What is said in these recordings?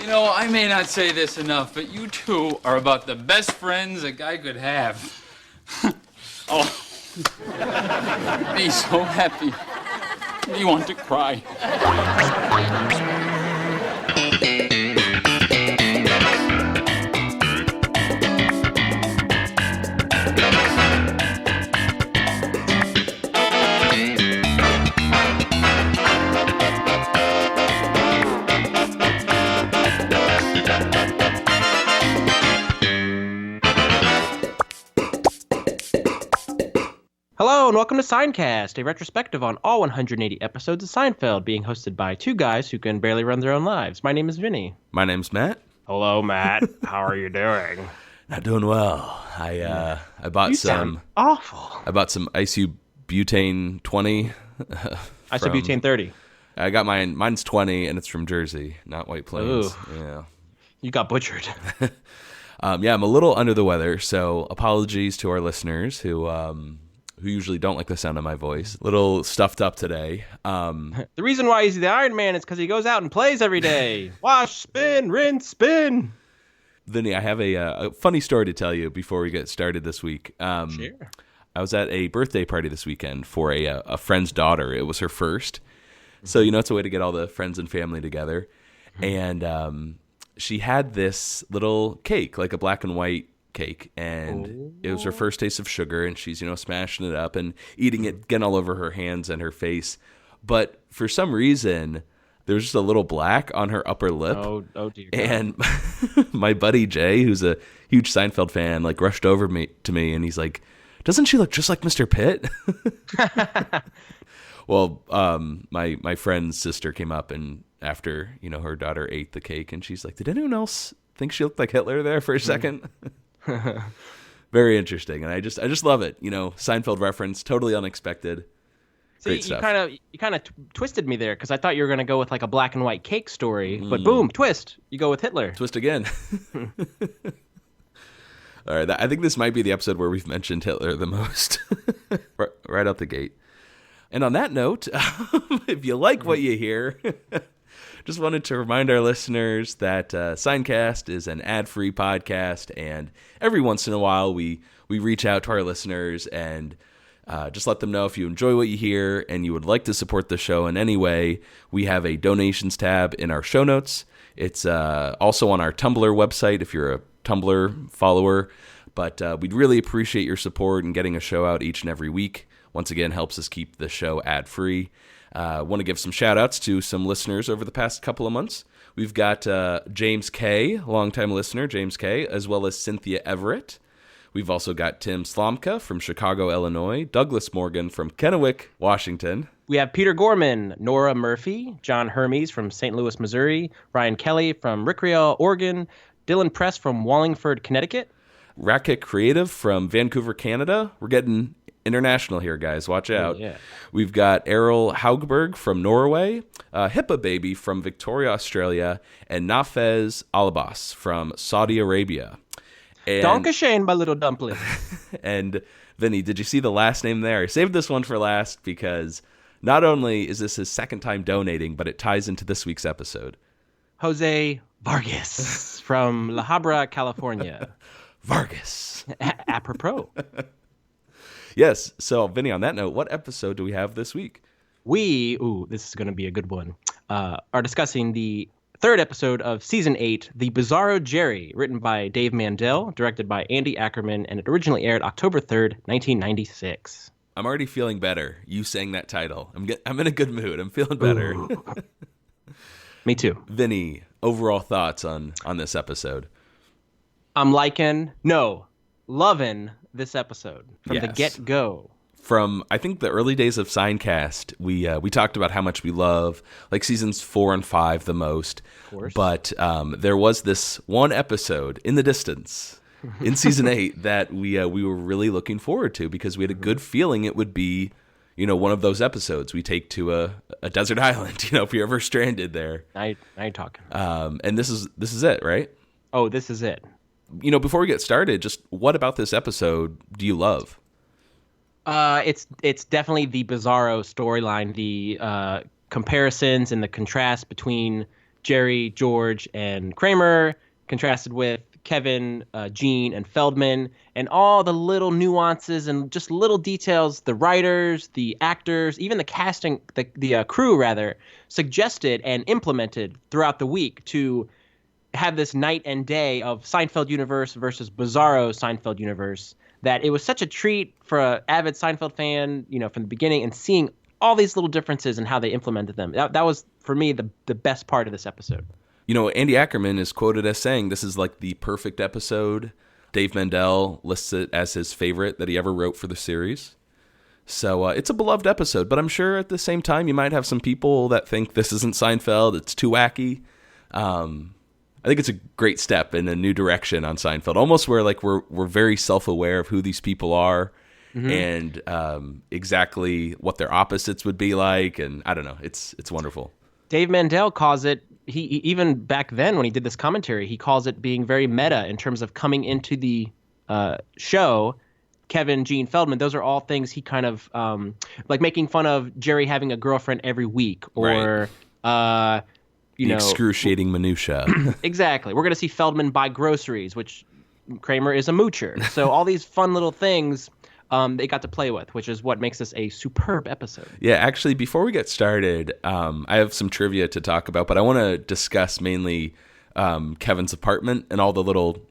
You know, I may not say this enough, but you two are about the best friends a guy could have. Oh, he's so happy. You want to cry. Hello and welcome to Seincast, a retrospective on all 180 episodes of Seinfeld, being hosted by two guys who can barely run their own lives. My name is Vinny. My name's Matt. Hello, Matt. How are you doing? Not doing well. I bought You some sound awful. I bought some Isobutane 20. Isobutane 30. I got mine's 20 and it's from Jersey, not White Plains. Ooh. Yeah. You got butchered. Yeah, I'm a little under the weather, so apologies to our listeners who usually don't like the sound of my voice. A little stuffed up today. The reason why he's the Iron Man is because he goes out and plays every day. Wash, spin, rinse, spin. Vinny, I have a funny story to tell you before we get started this week. Sure. I was at a birthday party this weekend for a friend's daughter. It was her first. So, it's a way to get all the friends and family together. And she had this little cake, like a black and white cake. And it was her first taste of sugar. And she's, smashing it up and eating it, getting all over her hands and her face. But for some reason, there was just a little black on her upper lip. Oh dear God. And my buddy Jay, who's a huge Seinfeld fan, rushed over to me and he's like, "Doesn't she look just like Mr. Pitt?" Well, my friend's sister came up and after, her daughter ate the cake and she's like, "Did anyone else think she looked like Hitler there for a second?" Very interesting. And I just love it. Seinfeld reference, totally unexpected. Great See, stuff. you kind of twisted me there because I thought you were going to go with like a black and white cake story, but boom, twist. You go with Hitler. Twist again. All right, I think this might be the episode where we've mentioned Hitler the most, right out the gate. And on that note, if you like what you hear, just wanted to remind our listeners that Seincast is an ad-free podcast, and every once in a while we reach out to our listeners and just let them know if you enjoy what you hear and you would like to support the show in any way. We have a donations tab in our show notes. It's also on our Tumblr website if you're a Tumblr follower. But we'd really appreciate your support and getting a show out each and every week. Once again, helps us keep the show ad-free. Want to give some shout-outs to some listeners over the past couple of months. We've got James K., longtime listener, James K., as well as Cynthia Everett. We've also got Tim Slomka from Chicago, Illinois, Douglas Morgan from Kennewick, Washington. We have Peter Gorman, Nora Murphy, John Hermes from St. Louis, Missouri, Ryan Kelly from Rickreall, Oregon, Dylan Press from Wallingford, Connecticut. Racket Creative from Vancouver, Canada. We're getting international here, guys. Watch out. Yeah. We've got Errol Haugberg from Norway, Hippa Baby from Victoria, Australia, and Nafez Alabas from Saudi Arabia. Dankeschön, my little dumpling. And Vinny, did you see the last name there? I saved this one for last because not only is this his second time donating, but it ties into this week's episode. Jose Vargas from La Habra, California. Vargas. Apropos. Yes. So, Vinny, on that note, what episode do we have this week? This is going to be a good one, are discussing the third episode of Season 8, The Bizarro Jerry, written by Dave Mandel, directed by Andy Ackerman, and it originally aired October 3rd, 1996. I'm already feeling better, you saying that title. I'm in a good mood. I'm feeling better. Me too. Vinny, overall thoughts on this episode? I'm loving this episode from the get-go. From, I think, the early days of Seincast, we talked about how much we love, seasons 4 and 5 the most. Of course. But there was this one episode in the distance in season 8 that we were really looking forward to because we had a good feeling it would be, one of those episodes we take to a desert island, if you're ever stranded there. Now you're talking. And this is it, right? Oh, this is it. Before we get started, just what about this episode do you love? It's definitely the Bizarro storyline, the comparisons and the contrast between Jerry, George, and Kramer, contrasted with Kevin, Gene, and Feldman, and all the little nuances and just little details the writers, the actors, even the casting, the crew rather, suggested and implemented throughout the week to have this night and day of Seinfeld universe versus Bizarro Seinfeld universe, that it was such a treat for an avid Seinfeld fan, from the beginning, and seeing all these little differences and how they implemented them. That was, for me, the best part of this episode. Andy Ackerman is quoted as saying this is like the perfect episode. Dave Mandel lists it as his favorite that he ever wrote for the series. So it's a beloved episode, but I'm sure at the same time you might have some people that think this isn't Seinfeld, it's too wacky. I think it's a great step in a new direction on Seinfeld, almost where like we're very self-aware of who these people are and exactly what their opposites would be like, and I don't know, it's wonderful. Dave Mandel calls it, he even back then when he did this commentary, he calls it being very meta in terms of coming into the show. Kevin, Gene, Feldman, those are all things he kind of like making fun of Jerry having a girlfriend every week, or the excruciating minutia. Exactly. We're going to see Feldman buy groceries, which Kramer is a moocher. So all these fun little things they got to play with, which is what makes this a superb episode. Yeah, actually, before we get started, I have some trivia to talk about, but I want to discuss mainly Kevin's apartment and all the little,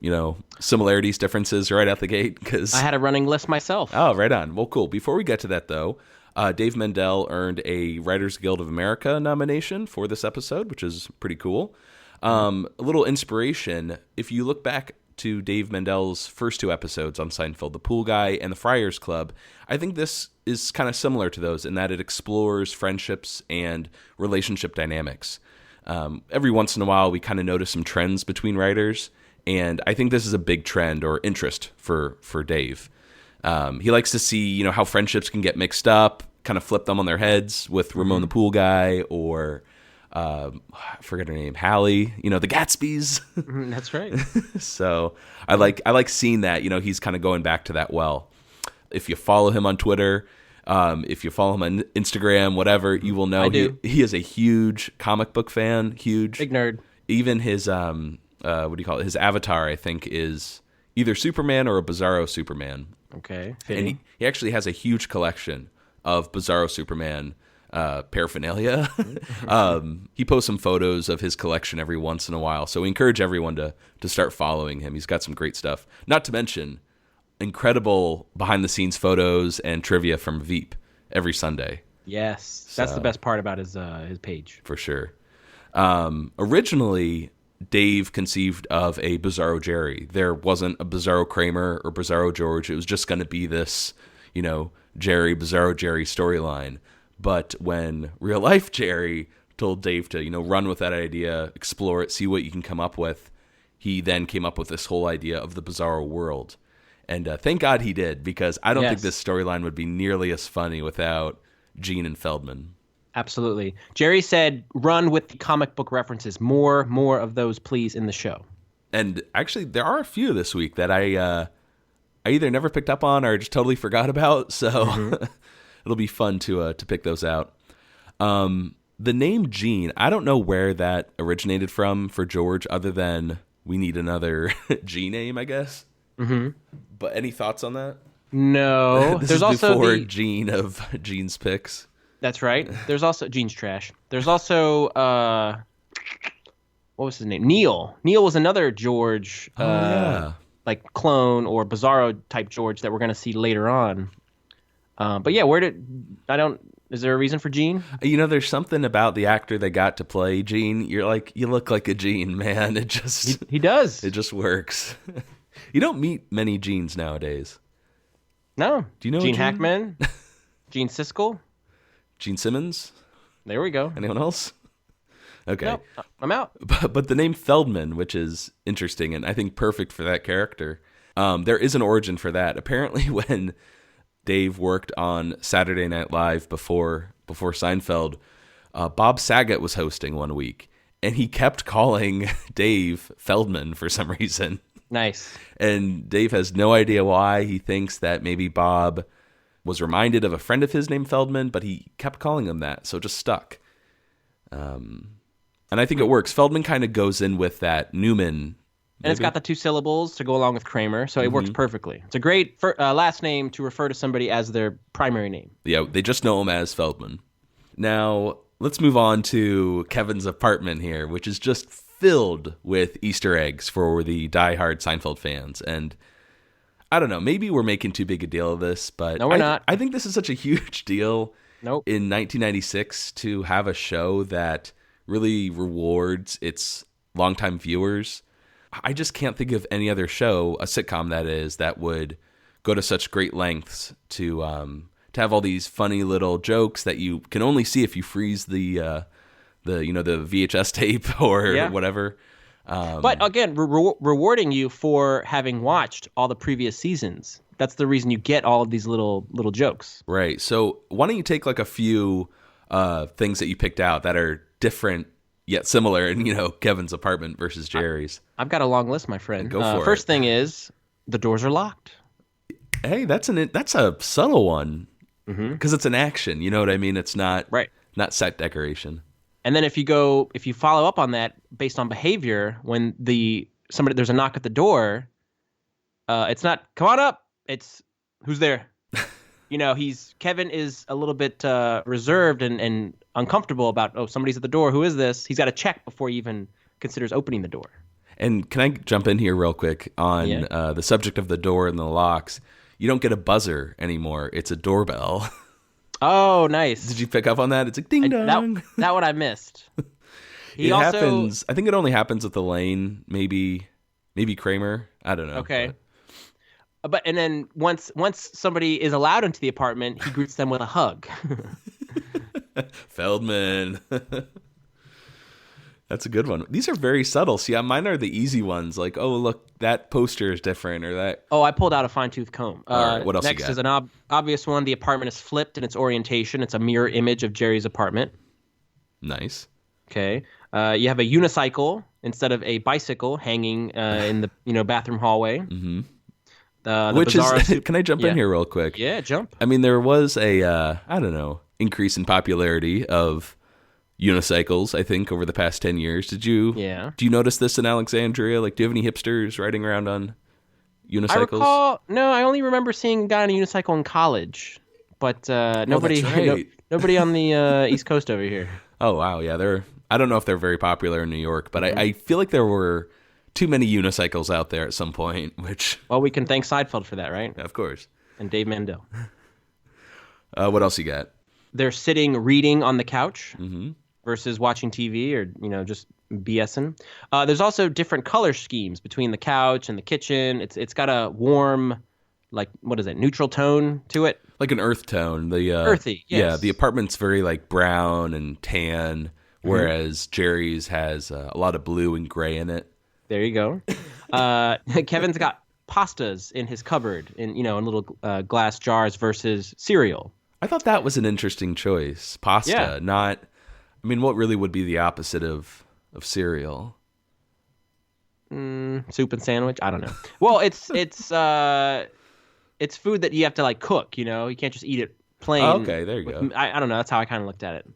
similarities, differences right out the gate. Because I had a running list myself. Oh, right on. Well, cool. Before we get to that, though, Dave Mandel earned a Writers Guild of America nomination for this episode, which is pretty cool. A little inspiration, if you look back to Dave Mandel's first two episodes on Seinfeld, The Pool Guy and The Friars Club, I think this is kind of similar to those in that it explores friendships and relationship dynamics. Every once in a while, we kind of notice some trends between writers, and I think this is a big trend or interest for Dave. He likes to see, how friendships can get mixed up, kind of flip them on their heads with Ramon the Pool Guy or I forget her name, Hallie, the Gatsbys. That's right. So I like seeing that, he's kind of going back to that well. If you follow him on Twitter, if you follow him on Instagram, whatever, you will know he is a huge comic book fan, huge. Big nerd. Even his, what do you call it? His avatar, I think, is either Superman or a Bizarro Superman. Okay. And he actually has a huge collection of Bizarro Superman paraphernalia. He posts some photos of his collection every once in a while, so we encourage everyone to start following him. He's got some great stuff. Not to mention incredible behind-the-scenes photos and trivia from Veep every Sunday. Yes, that's the best part about his page. For sure. Originally, Dave conceived of a Bizarro Jerry. There wasn't a Bizarro Kramer or Bizarro George. It was just going to be this, Bizarro Jerry storyline. But when real life Jerry told Dave to, run with that idea, explore it, see what you can come up with, he then came up with this whole idea of the Bizarro World. And thank God he did, because I don't think this storyline would be nearly as funny without Gene and Feldman. Absolutely. Jerry said, run with the comic book references. More of those, please, in the show. And actually, there are a few this week that I either never picked up on or just totally forgot about. So it'll be fun to pick those out. The name Gene, I don't know where that originated from for George, other than we need another G name, I guess. Mm-hmm. But any thoughts on that? No. This There's is also before Gene of Gene's Picks. That's right. There's also Gene's trash. There's also what was his name? Neil. Neil was another George, like clone or Bizarro type George that we're going to see later on. But yeah, is there a reason for Gene? There's something about the actor that got to play Gene. You're like, you look like a Gene, man. It just he does. It just works. You don't meet many Genes nowadays. No. Do you know Gene Hackman? Gene Siskel? Gene Simmons? There we go. Anyone else? Okay. No, I'm out. But the name Feldman, which is interesting and I think perfect for that character, there is an origin for that. Apparently when Dave worked on Saturday Night Live before Seinfeld, Bob Saget was hosting one week, and he kept calling Dave Feldman for some reason. Nice. And Dave has no idea why. He thinks that maybe Bob was reminded of a friend of his named Feldman, but he kept calling him that, so it just stuck. I And I think it works. Feldman kind of goes in with that Newman. And it's got the 2 syllables to go along with Kramer, so it works perfectly. It's a great last name to refer to somebody as their primary name. Yeah, they just know him as Feldman. Now, let's move on to Kevin's apartment here, which is just filled with Easter eggs for the diehard Seinfeld fans. And I don't know, maybe we're making too big a deal of this, but no, we're not. I think this is such a huge deal Nope. in 1996 to have a show that really rewards its longtime viewers. I just can't think of any other show, a sitcom that is, that would go to such great lengths to have all these funny little jokes that you can only see if you freeze the VHS tape or whatever. But again, rewarding you for having watched all the previous seasons. That's the reason you get all of these little jokes. Right. So why don't you take like a few things that you picked out that are different yet similar in, Kevin's apartment versus Jerry's. I've got a long list, my friend. Go for it. First thing is the doors are locked. Hey, that's a subtle one because it's an action. You know what I mean? It's not not set decoration. And then if you follow up on that based on behavior, when there's a knock at the door, it's not come on up. It's who's there. Kevin is a little bit reserved and uncomfortable about, somebody's at the door. Who is this? He's got to check before he even considers opening the door. And can I jump in here real quick on the subject of the door and the locks? You don't get a buzzer anymore. It's a doorbell. Oh, nice. Did you pick up on that? It's like ding dong. That one I missed. Happens. I think it only happens with Elaine, maybe Kramer. I don't know. Okay. But and then once somebody is allowed into the apartment, he greets them with a hug. Feldman. That's a good one. These are very subtle. See, mine are the easy ones. Like, oh, look, that poster is different, or that. Oh, I pulled out a fine-tooth comb. All right, what else next you got? Is an obvious one. The apartment is flipped in its orientation. It's a mirror image of Jerry's apartment. Nice. Okay. You have a unicycle instead of a bicycle hanging in the bathroom hallway. Mm-hmm. Which is can I jump in here real quick? Yeah, jump. I mean, there was a increase in popularity of unicycles, I think, over the past 10 years. Do you notice this in Alexandria? Like, do you have any hipsters riding around on unicycles? I only remember seeing a guy on a unicycle in college, but nobody on the East Coast over here. Oh, wow. Yeah, I don't know if they're very popular in New York, but I feel like there were too many unicycles out there at some point, which... Well, we can thank Seinfeld for that, right? Of course. And Dave Mandel. What else you got? They're sitting reading on the couch versus watching TV or, just BSing. There's also different color schemes between the couch and the kitchen. It's got a warm, like, what is it, neutral tone to it? Like an earth tone. Earthy, yes. Yeah, the apartment's very, like, brown and tan, whereas Jerry's has a lot of blue and gray in it. There you go. Kevin's got pastas in his cupboard in little glass jars versus cereal. I thought that was an interesting choice. Pasta, not... I mean, what really would be the opposite of cereal? Soup and sandwich? I don't know. Well, it's food that you have to, like, cook, You can't just eat it plain. Oh, okay, there you go. I don't know. That's how I kind of looked at it.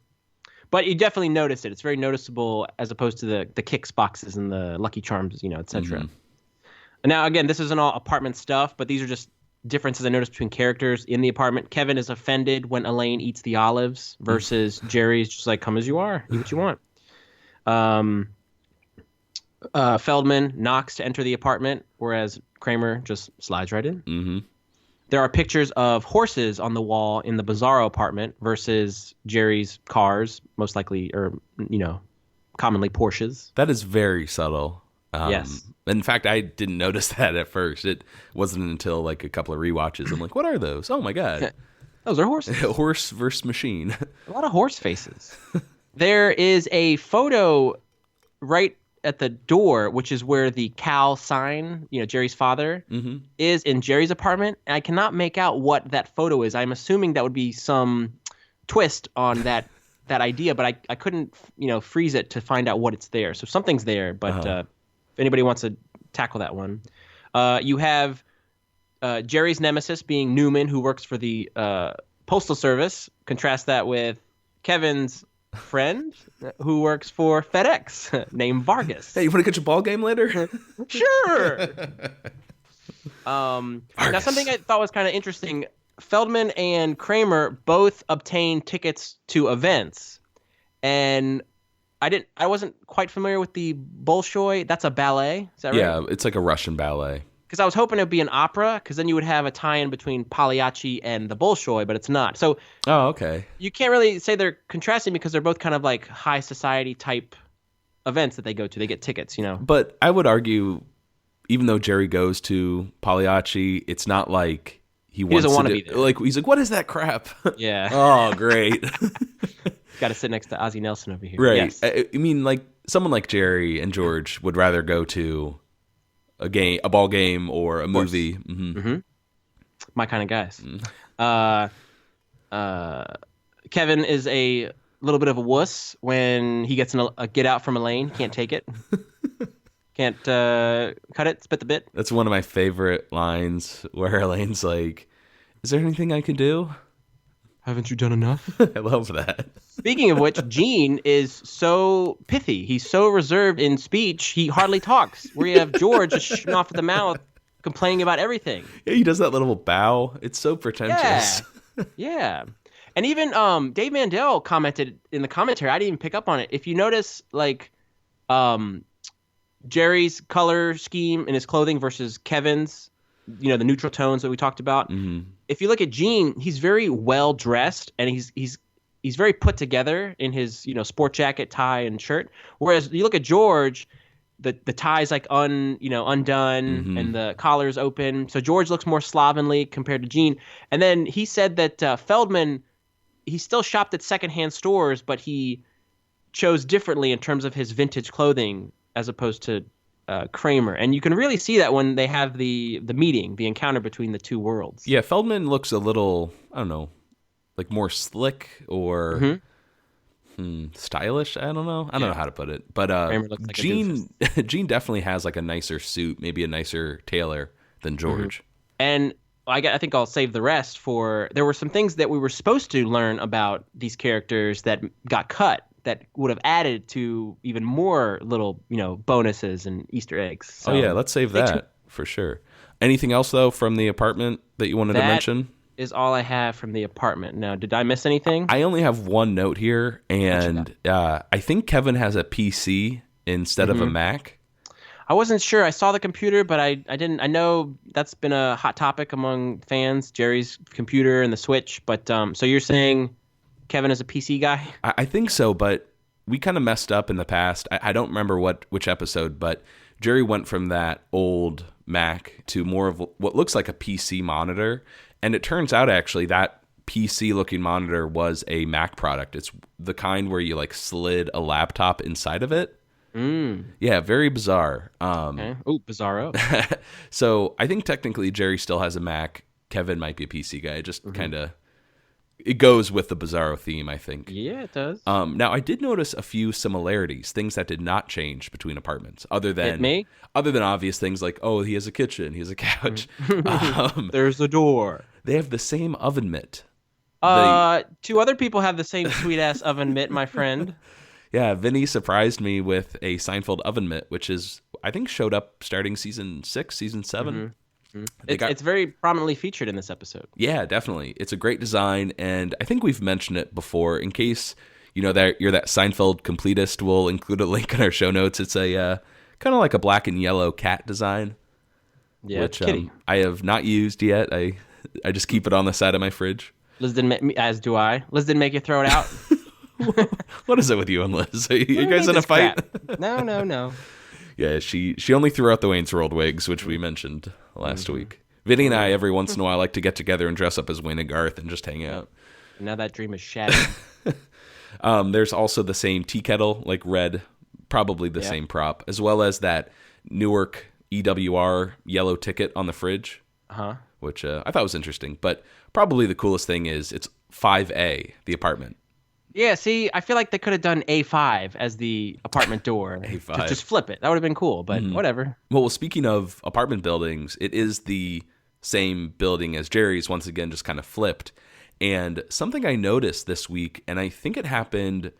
But you definitely notice it. It's very noticeable as opposed to the Kix boxes and the Lucky Charms, etc. Now, again, this isn't all apartment stuff, but these are just differences I noticed between characters in the apartment. Kevin is offended when Elaine eats the olives versus Jerry's just like, come as you are, eat what you want. Feldman knocks to enter the apartment, whereas Kramer just slides right in. Mm-hmm. There are pictures of horses on the wall in the Bizarro apartment versus Jerry's cars, most likely, or, commonly Porsches. That is very subtle. Yes. In fact, I didn't notice that at first. It wasn't until like a couple of rewatches. I'm like, what are those? Oh my God. Those are horses. Horse versus machine. A lot of horse faces. There is a photo right at the door, which is where the Cal sign, Jerry's father, is in Jerry's apartment. And I cannot make out what that photo is. I'm assuming that would be some twist on that idea, but I couldn't, freeze it to find out what it's there. So something's there, but if anybody wants to tackle that one. You have Jerry's nemesis being Newman, who works for the Postal Service. Contrast that with Kevin's friend who works for FedEx named Vargas. Hey, you want to catch a ball game later? Sure. Now, something I thought was kind of interesting, Feldman and Kramer both obtained tickets to events, and I wasn't quite familiar with the Bolshoi. That's a ballet. Is that right? Yeah, it's like a Russian ballet. Because I was hoping it'd be an opera, because then you would have a tie-in between Pagliacci and the Bolshoi, but it's not. So Oh, okay. you can't really say they're contrasting because they're both kind of like high society type events that they go to. They get tickets, But I would argue, even though Jerry goes to Pagliacci, it's not like he wants doesn't want to to be there. Like, he's like, what is that crap? Yeah. Oh, great. Got to sit next to Ozzie Nelson over here. Right. Yes. I mean, like, someone like Jerry and George would rather go to a ball game or a movie. Mm-hmm. My kind of guys. Kevin is a little bit of a wuss when he gets a get out from Elaine. Can't take it. Can't cut it, spit the bit. That's one of my favorite lines where Elaine's like, is there anything I can do? Haven't you done enough? I love that. Speaking of which, Gene is so pithy. He's so reserved in speech, he hardly talks. Where you have George just shooting off at the mouth, complaining about everything. Yeah, he does that little bow. It's so pretentious. Yeah. And even Dave Mandel commented in the commentary. I didn't even pick up on it. If you notice, like, Jerry's color scheme in his clothing versus Kevin's, the neutral tones that we talked about. Mm-hmm. If you look at Gene, he's very well dressed and he's very put together in his sport jacket, tie, and shirt. Whereas you look at George, the tie's like undone and the collar's open. So George looks more slovenly compared to Gene. And then he said that Feldman, he still shopped at secondhand stores, but he chose differently in terms of his vintage clothing as opposed to Kramer. And you can really see that when they have the meeting, the encounter between the two worlds. Yeah, Feldman looks a little, I don't know, like more slick or stylish. I don't know. I don't know how to put it. But like Gene definitely has like a nicer suit, maybe a nicer tailor than George. And I think I'll save the rest for, there were some things that we were supposed to learn about these characters that got cut that would have added to even more little, bonuses and Easter eggs. So, oh yeah, let's save that for sure. Anything else though from the apartment that you wanted to mention? Is all I have from the apartment. Now, did I miss anything? I only have one note here, and I think Kevin has a PC instead of a Mac. I wasn't sure. I saw the computer, but I didn't. I know that's been a hot topic among fans, Jerry's computer and the Switch. But so you're saying Kevin is a PC guy? I think so, but we kind of messed up in the past. I don't remember which episode, but Jerry went from that old Mac to more of what looks like a PC monitor. And it turns out actually that PC-looking monitor was a Mac product. It's the kind where you like slid a laptop inside of it. Yeah, very bizarre. Okay. Oh, bizarro. So I think technically Jerry still has a Mac. Kevin might be a PC guy. It just kind of... It goes with the Bizarro theme, I think. Yeah, it does. Now, I did notice a few similarities, things that did not change between apartments, other than obvious things like, oh, he has a kitchen, he has a couch. There's a door. They have the same oven mitt. Two other people have the same sweet-ass oven mitt, my friend. Yeah, Vinny surprised me with a Seinfeld oven mitt, which is, I think, showed up starting season 6, season 7. It's very prominently featured in this episode. Yeah, definitely. It's a great design, and I think we've mentioned it before. In case that you're that Seinfeld completist, we'll include a link in our show notes. It's a kind of like a black and yellow cat design, which kitty. I have not used yet. I just keep it on the side of my fridge. Liz didn't, as do I. Liz didn't make you throw it out. What is it with you and Liz? Are you guys in a fight? No. Yeah, she only threw out the Wayne's World wigs, which we mentioned last week. Vinny and I, every once in a while, like to get together and dress up as Wayne and Garth and just hang out. Now that dream is shattered. There's also the same tea kettle, like red, probably the same prop, as well as that Newark EWR yellow ticket on the fridge, which I thought was interesting. But probably the coolest thing is it's 5A, the apartment. Yeah, see, I feel like they could have done A5 as the apartment door. A5. Just flip it. That would have been cool, but whatever. Well, speaking of apartment buildings, it is the same building as Jerry's, once again, just kind of flipped. And something I noticed this week, and I think it happened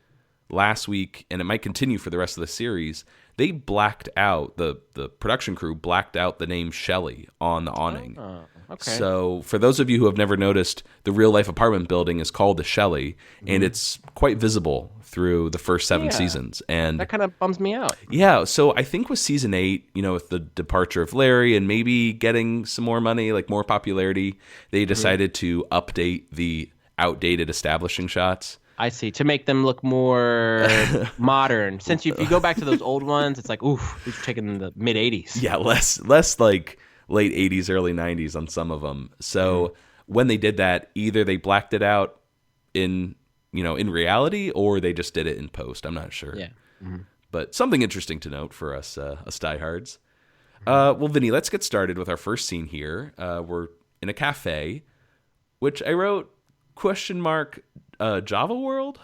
last week, and it might continue for the rest of the series, they blacked out, the production crew blacked out the name Shelley on the awning. Oh, okay. So for those of you who have never noticed, the real life apartment building is called the Shelley, and it's quite visible through the first 7 seasons. And that kind of bums me out. yeah, so I think with season 8, with the departure of Larry and maybe getting some more money, like more popularity, they decided to update the outdated establishing shots. I see. To make them look more modern. Since if you go back to those old ones, it's like, oof, these are taken in the mid 80s. Yeah, less like late 80s, early 90s on some of them. So when they did that, either they blacked it out in reality, or they just did it in post. I'm not sure. Yeah. Mm-hmm. But something interesting to note for us diehards. Well, Vinny, let's get started with our first scene here. We're in a cafe, which I wrote ? Java World?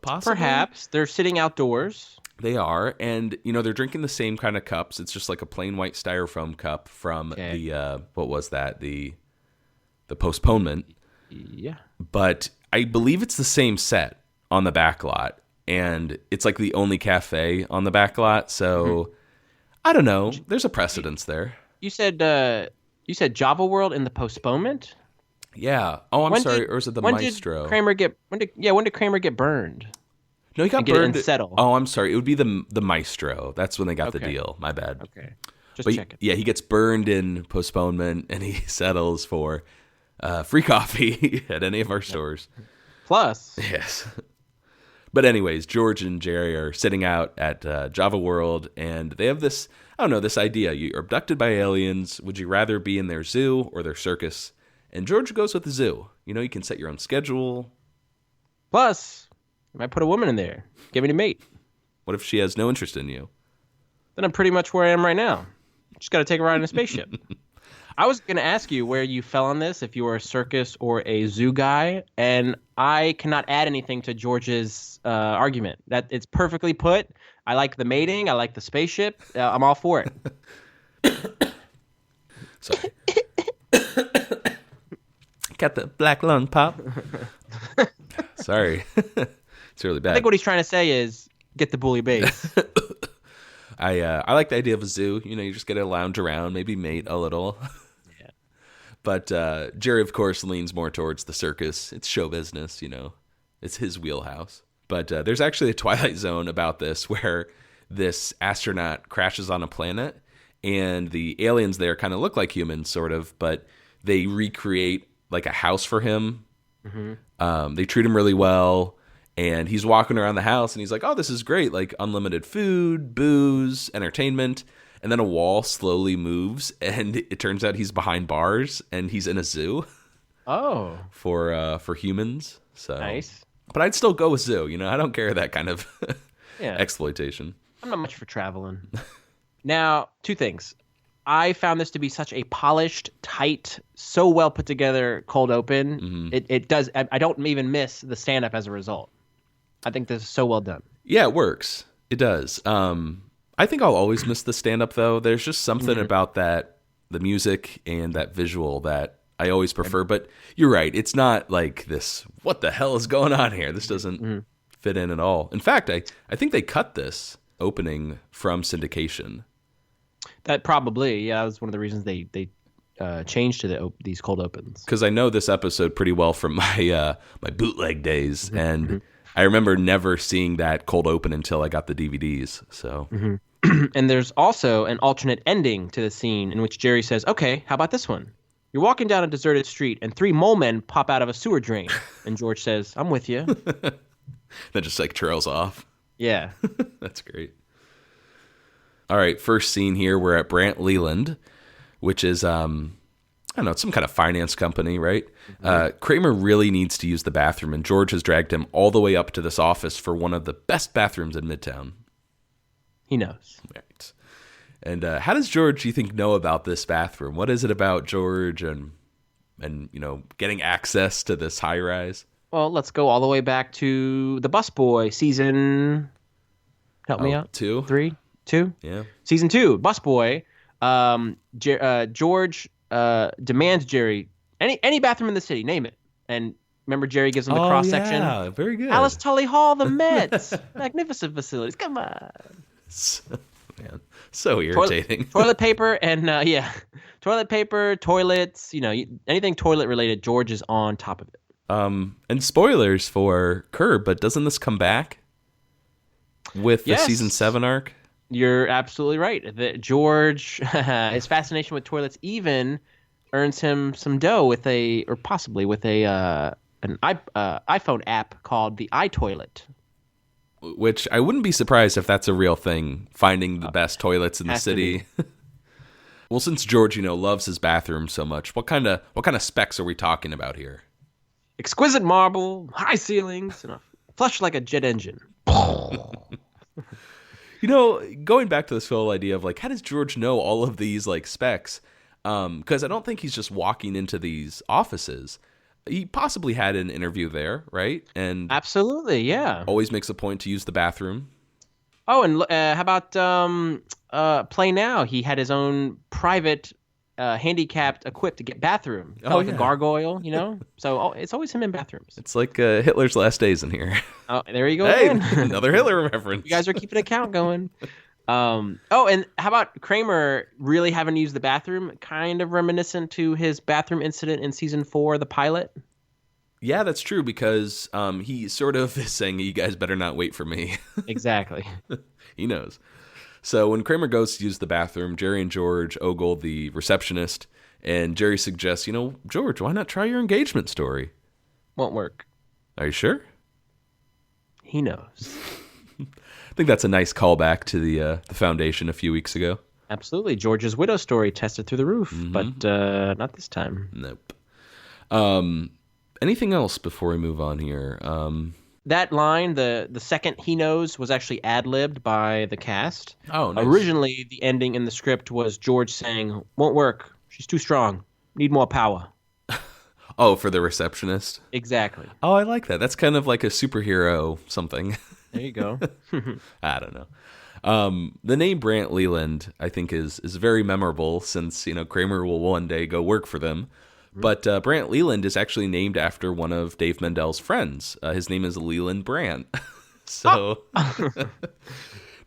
Possibly? Perhaps. They're sitting outdoors. They are, and they're drinking the same kind of cups. It's just like a plain white styrofoam cup from the what was that? The postponement. Yeah. But I believe it's the same set on the back lot, and it's like the only cafe on the back lot. So I don't know. There's a precedence there. You said Java World in the postponement? Yeah. Oh, I'm sorry. Or is it the Maestro? When did Kramer get burned? No, he got and get burned. It and settle. Oh, I'm sorry. It would be the Maestro. That's when they got the deal. My bad. Okay. Just But checking. yeah, he gets burned in postponement, and he settles for free coffee at any of our stores. Plus. Yes. But anyways, George and Jerry are sitting out at Java World, and they have this idea. You're abducted by aliens. Would you rather be in their zoo or their circus? And George goes with the zoo. You can set your own schedule. Plus, you might put a woman in there. Give me a mate. What if she has no interest in you? Then I'm pretty much where I am right now. Just got to take a ride in a spaceship. I was going to ask you where you fell on this, if you were a circus or a zoo guy, and I cannot add anything to George's argument. That it's perfectly put. I like the mating. I like the spaceship. I'm all for it. Sorry. Got the black lung pop. Sorry. It's really bad. I think what he's trying to say is get the bully base. I like the idea of a zoo. You just get to lounge around, maybe mate a little. Yeah. But Jerry, of course, leans more towards the circus. It's show business, It's his wheelhouse. But there's actually a Twilight Zone about this, where this astronaut crashes on a planet, and the aliens there kind of look like humans, sort of, but they recreate like a house for him. Mm-hmm. They treat him really well, and he's walking around the house, and he's like, oh, this is great, like unlimited food, booze, entertainment. And then a wall slowly moves, and it turns out he's behind bars, and he's in a zoo. Oh. For humans. So Nice. But I'd still go with zoo. I don't care that kind of exploitation. I'm not much for traveling. Now, 2 things. I found this to be such a polished, tight, so well put together cold open. Mm-hmm. It does. I don't even miss the stand up as a result. I think this is so well done. Yeah, it works. It does. I think I'll always miss the stand up though. There's just something about that, the music and that visual that I always prefer. But you're right. It's not like this. What the hell is going on here? This doesn't fit in at all. In fact, I think they cut this opening from syndication. That probably, that was one of the reasons they changed to these cold opens. Because I know this episode pretty well from my my bootleg days, and I remember never seeing that cold open until I got the DVDs. So, and there's also an alternate ending to the scene in which Jerry says, "Okay, how about this one? You're walking down a deserted street, and 3 mole men pop out of a sewer drain." And George says, "I'm with you." That just like trails off. Yeah, that's great. All right, first scene here, we're at Brant Leland, which is, I don't know, it's some kind of finance company, right? Mm-hmm. Kramer really needs to use the bathroom, and George has dragged him all the way up to this office for one of the best bathrooms in Midtown. He knows. Right. And how does George, you think, know about this bathroom? What is it about George and getting access to this high-rise? Well, let's go all the way back to the Busboy season. Help me out. 2? 3? 2? Yeah. Season 2, Busboy. George demands Jerry any bathroom in the city, name it, and Remember Jerry gives him the cross section? Yeah, very good. Alice Tully Hall, the Mets. Magnificent facilities. Come on. Man, so irritating. Toilet paper and, toilet paper, toilets, anything toilet related, George is on top of it. And spoilers for Curb, but doesn't this come back with the season 7 arc? You're absolutely right. That George, his fascination with toilets even earns him some dough with an iPhone app called the iToilet. Which I wouldn't be surprised if that's a real thing, finding the best toilets in the city. Well, since George, loves his bathroom so much, what kind of specs are we talking about here? Exquisite marble, high ceilings, and a flush like a jet engine. Going back to this whole idea of how does George know all of these specs? Because I don't think he's just walking into these offices. He possibly had an interview there, right? And absolutely, yeah. Always makes a point to use the bathroom. Oh, and how about Play Now? He had his own private handicapped equipped to get bathroom. A gargoyle, So it's always him in bathrooms. It's like Hitler's last days in here. Oh, there you go. Hey, again. Another Hitler reference. You guys are keeping a count going. And how about Kramer really having used the bathroom? Kind of reminiscent to his bathroom incident in season 4, the pilot. Yeah, that's true because he sort of is saying, "You guys better not wait for me." Exactly. He knows. So when Kramer goes to use the bathroom, Jerry and George ogle the receptionist, and Jerry suggests, George, why not try your engagement story? Won't work. Are you sure? He knows. I think that's a nice callback to the Foundation a few weeks ago. Absolutely. George's widow story tested through the roof, but not this time. Nope. Anything else before we move on here? That line, the second he knows, was actually ad-libbed by the cast. Oh, nice. Originally, the ending in the script was George saying, "Won't work. She's too strong. Need more power." Oh, for the receptionist? Exactly. Oh, I like that. That's kind of like a superhero something. There you go. I don't know. The name Brant Leland, I think, is very memorable since, Kramer will one day go work for them. But Brant Leland is actually named after one of Dave Mendel's friends. His name is Leland Brant. So,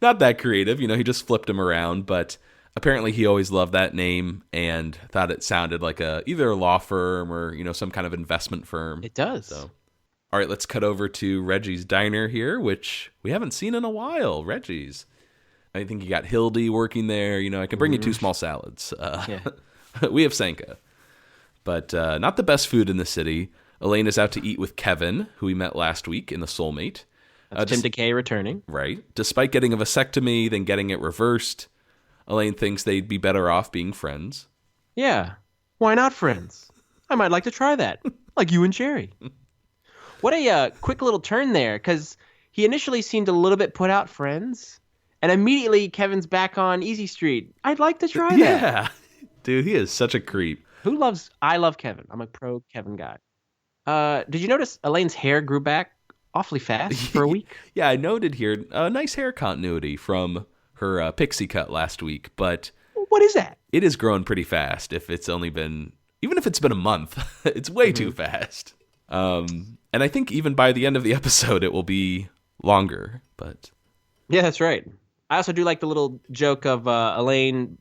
not that creative. He just flipped him around. But apparently he always loved that name and thought it sounded like either a law firm or, some kind of investment firm. It does. So, all right, let's cut over to Reggie's Diner here, which we haven't seen in a while. Reggie's. I think you got Hildy working there. I can bring you 2 small salads. We have Sanka. But not the best food in the city. Elaine is out to eat with Kevin, who we met last week in The Soulmate. That's Tim DeKay returning. Right. Despite getting a vasectomy, then getting it reversed, Elaine thinks they'd be better off being friends. Yeah. Why not friends? I might like to try that. Like you and Jerry. What a quick little turn there, because he initially seemed a little bit put out, friends. And immediately Kevin's back on Easy Street. I'd like to try that. Yeah. Dude, he is such a creep. I love Kevin. I'm a pro Kevin guy. Did you notice Elaine's hair grew back awfully fast for a week? Yeah, I noted here a nice hair continuity from her pixie cut last week, but what is that? It has grown pretty fast. Even if it's been a month, it's way too fast. And I think even by the end of the episode, it will be longer. But yeah, that's right. I also do like the little joke of Elaine,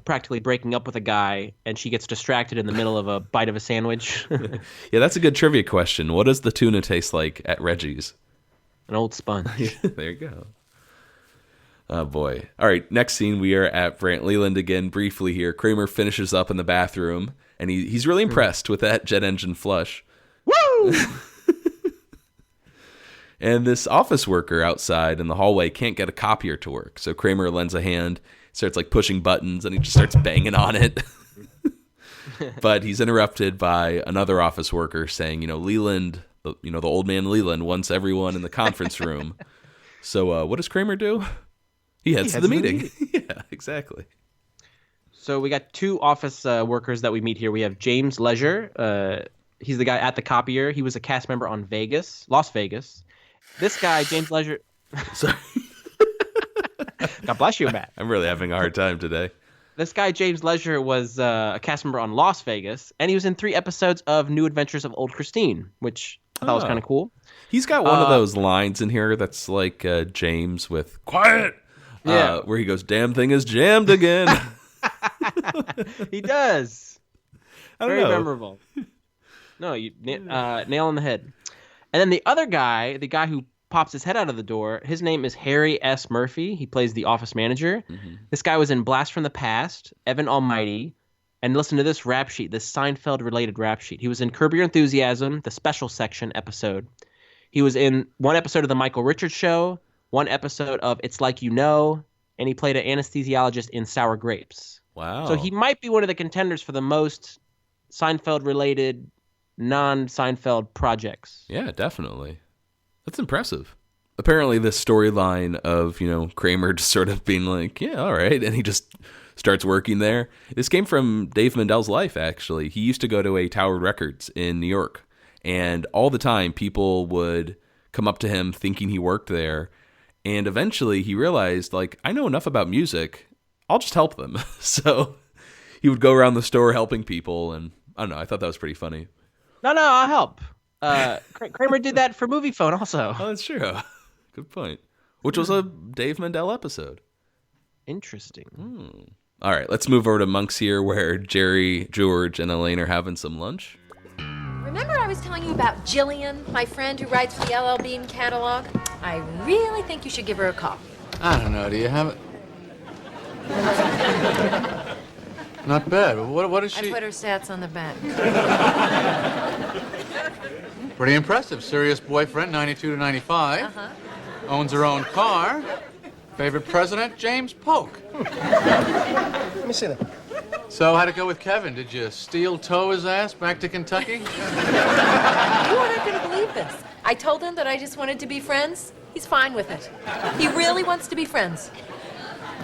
practically breaking up with a guy, and she gets distracted in the middle of a bite of a sandwich. Yeah, that's a good trivia question. What does the tuna taste like at Reggie's? An old sponge. There you go. Oh, boy. All right, next scene, we are at Brant Leland again, briefly here. Kramer finishes up in the bathroom, and he's really impressed with that jet engine flush. Woo! And this office worker outside in the hallway can't get a copier to work, so Kramer lends a hand, starts pushing buttons, and he just starts banging on it. But he's interrupted by another office worker saying, Leland, the old man Leland wants everyone in the conference room. So what does Kramer do? He heads to the meeting. Yeah, exactly. So we got 2 office workers that we meet here. We have James Leisure. He's the guy at the copier. He was a cast member on Las Vegas. This guy, James Leisure. Sorry. God bless you, Matt. I'm really having a hard time today. This guy, James Lesure, was a cast member on Las Vegas, and he was in 3 episodes of New Adventures of Old Christine, which I thought was kind of cool. He's got one of those lines in here that's like James with "Quiet," where he goes, "Damn thing is jammed again." He does. Very memorable. No, you nail on the head. And then the other guy, the guy who pops his head out of the door, his name is Harry S. Murphy. He plays the office manager. Mm-hmm. This guy was in Blast from the Past, Evan Almighty, and listen to this rap sheet, this Seinfeld-related rap sheet. He was in Curb Your Enthusiasm, the special section episode. He was in 1 episode of The Michael Richards Show, 1 episode of It's Like You Know, and he played an anesthesiologist in Sour Grapes. Wow. So he might be one of the contenders for the most Seinfeld-related, non-Seinfeld projects. Yeah, definitely. That's impressive. Apparently this storyline of, Kramer just sort of being like, yeah, all right, and he just starts working there. This came from Dave Mandel's life, actually. He used to go to a Tower Records in New York, and all the time people would come up to him thinking he worked there, and eventually he realized, like, I know enough about music, I'll just help them. So he would go around the store helping people, and I don't know, I thought that was pretty funny. No, I'll help. Kramer did that for Movie Phone also. Oh, that's true. Good point. Which was a Dave Mandel episode. Interesting. All right, let's move over to Monk's here, where Jerry, George, and Elaine are having some lunch. Remember I was telling you about Jillian, my friend who writes for the LL Bean catalog? I really think you should give her a call. I don't know. Do you have it? Not bad. What is she? I put her stats on the back. Pretty impressive. Serious boyfriend, 92 to 95. Uh-huh. Owns her own car. Favorite president, James Polk. Let me see that. So, how'd it go with Kevin? Did you steel toe his ass back to Kentucky? You aren't going to believe this. I told him that I just wanted to be friends. He's fine with it. He really wants to be friends.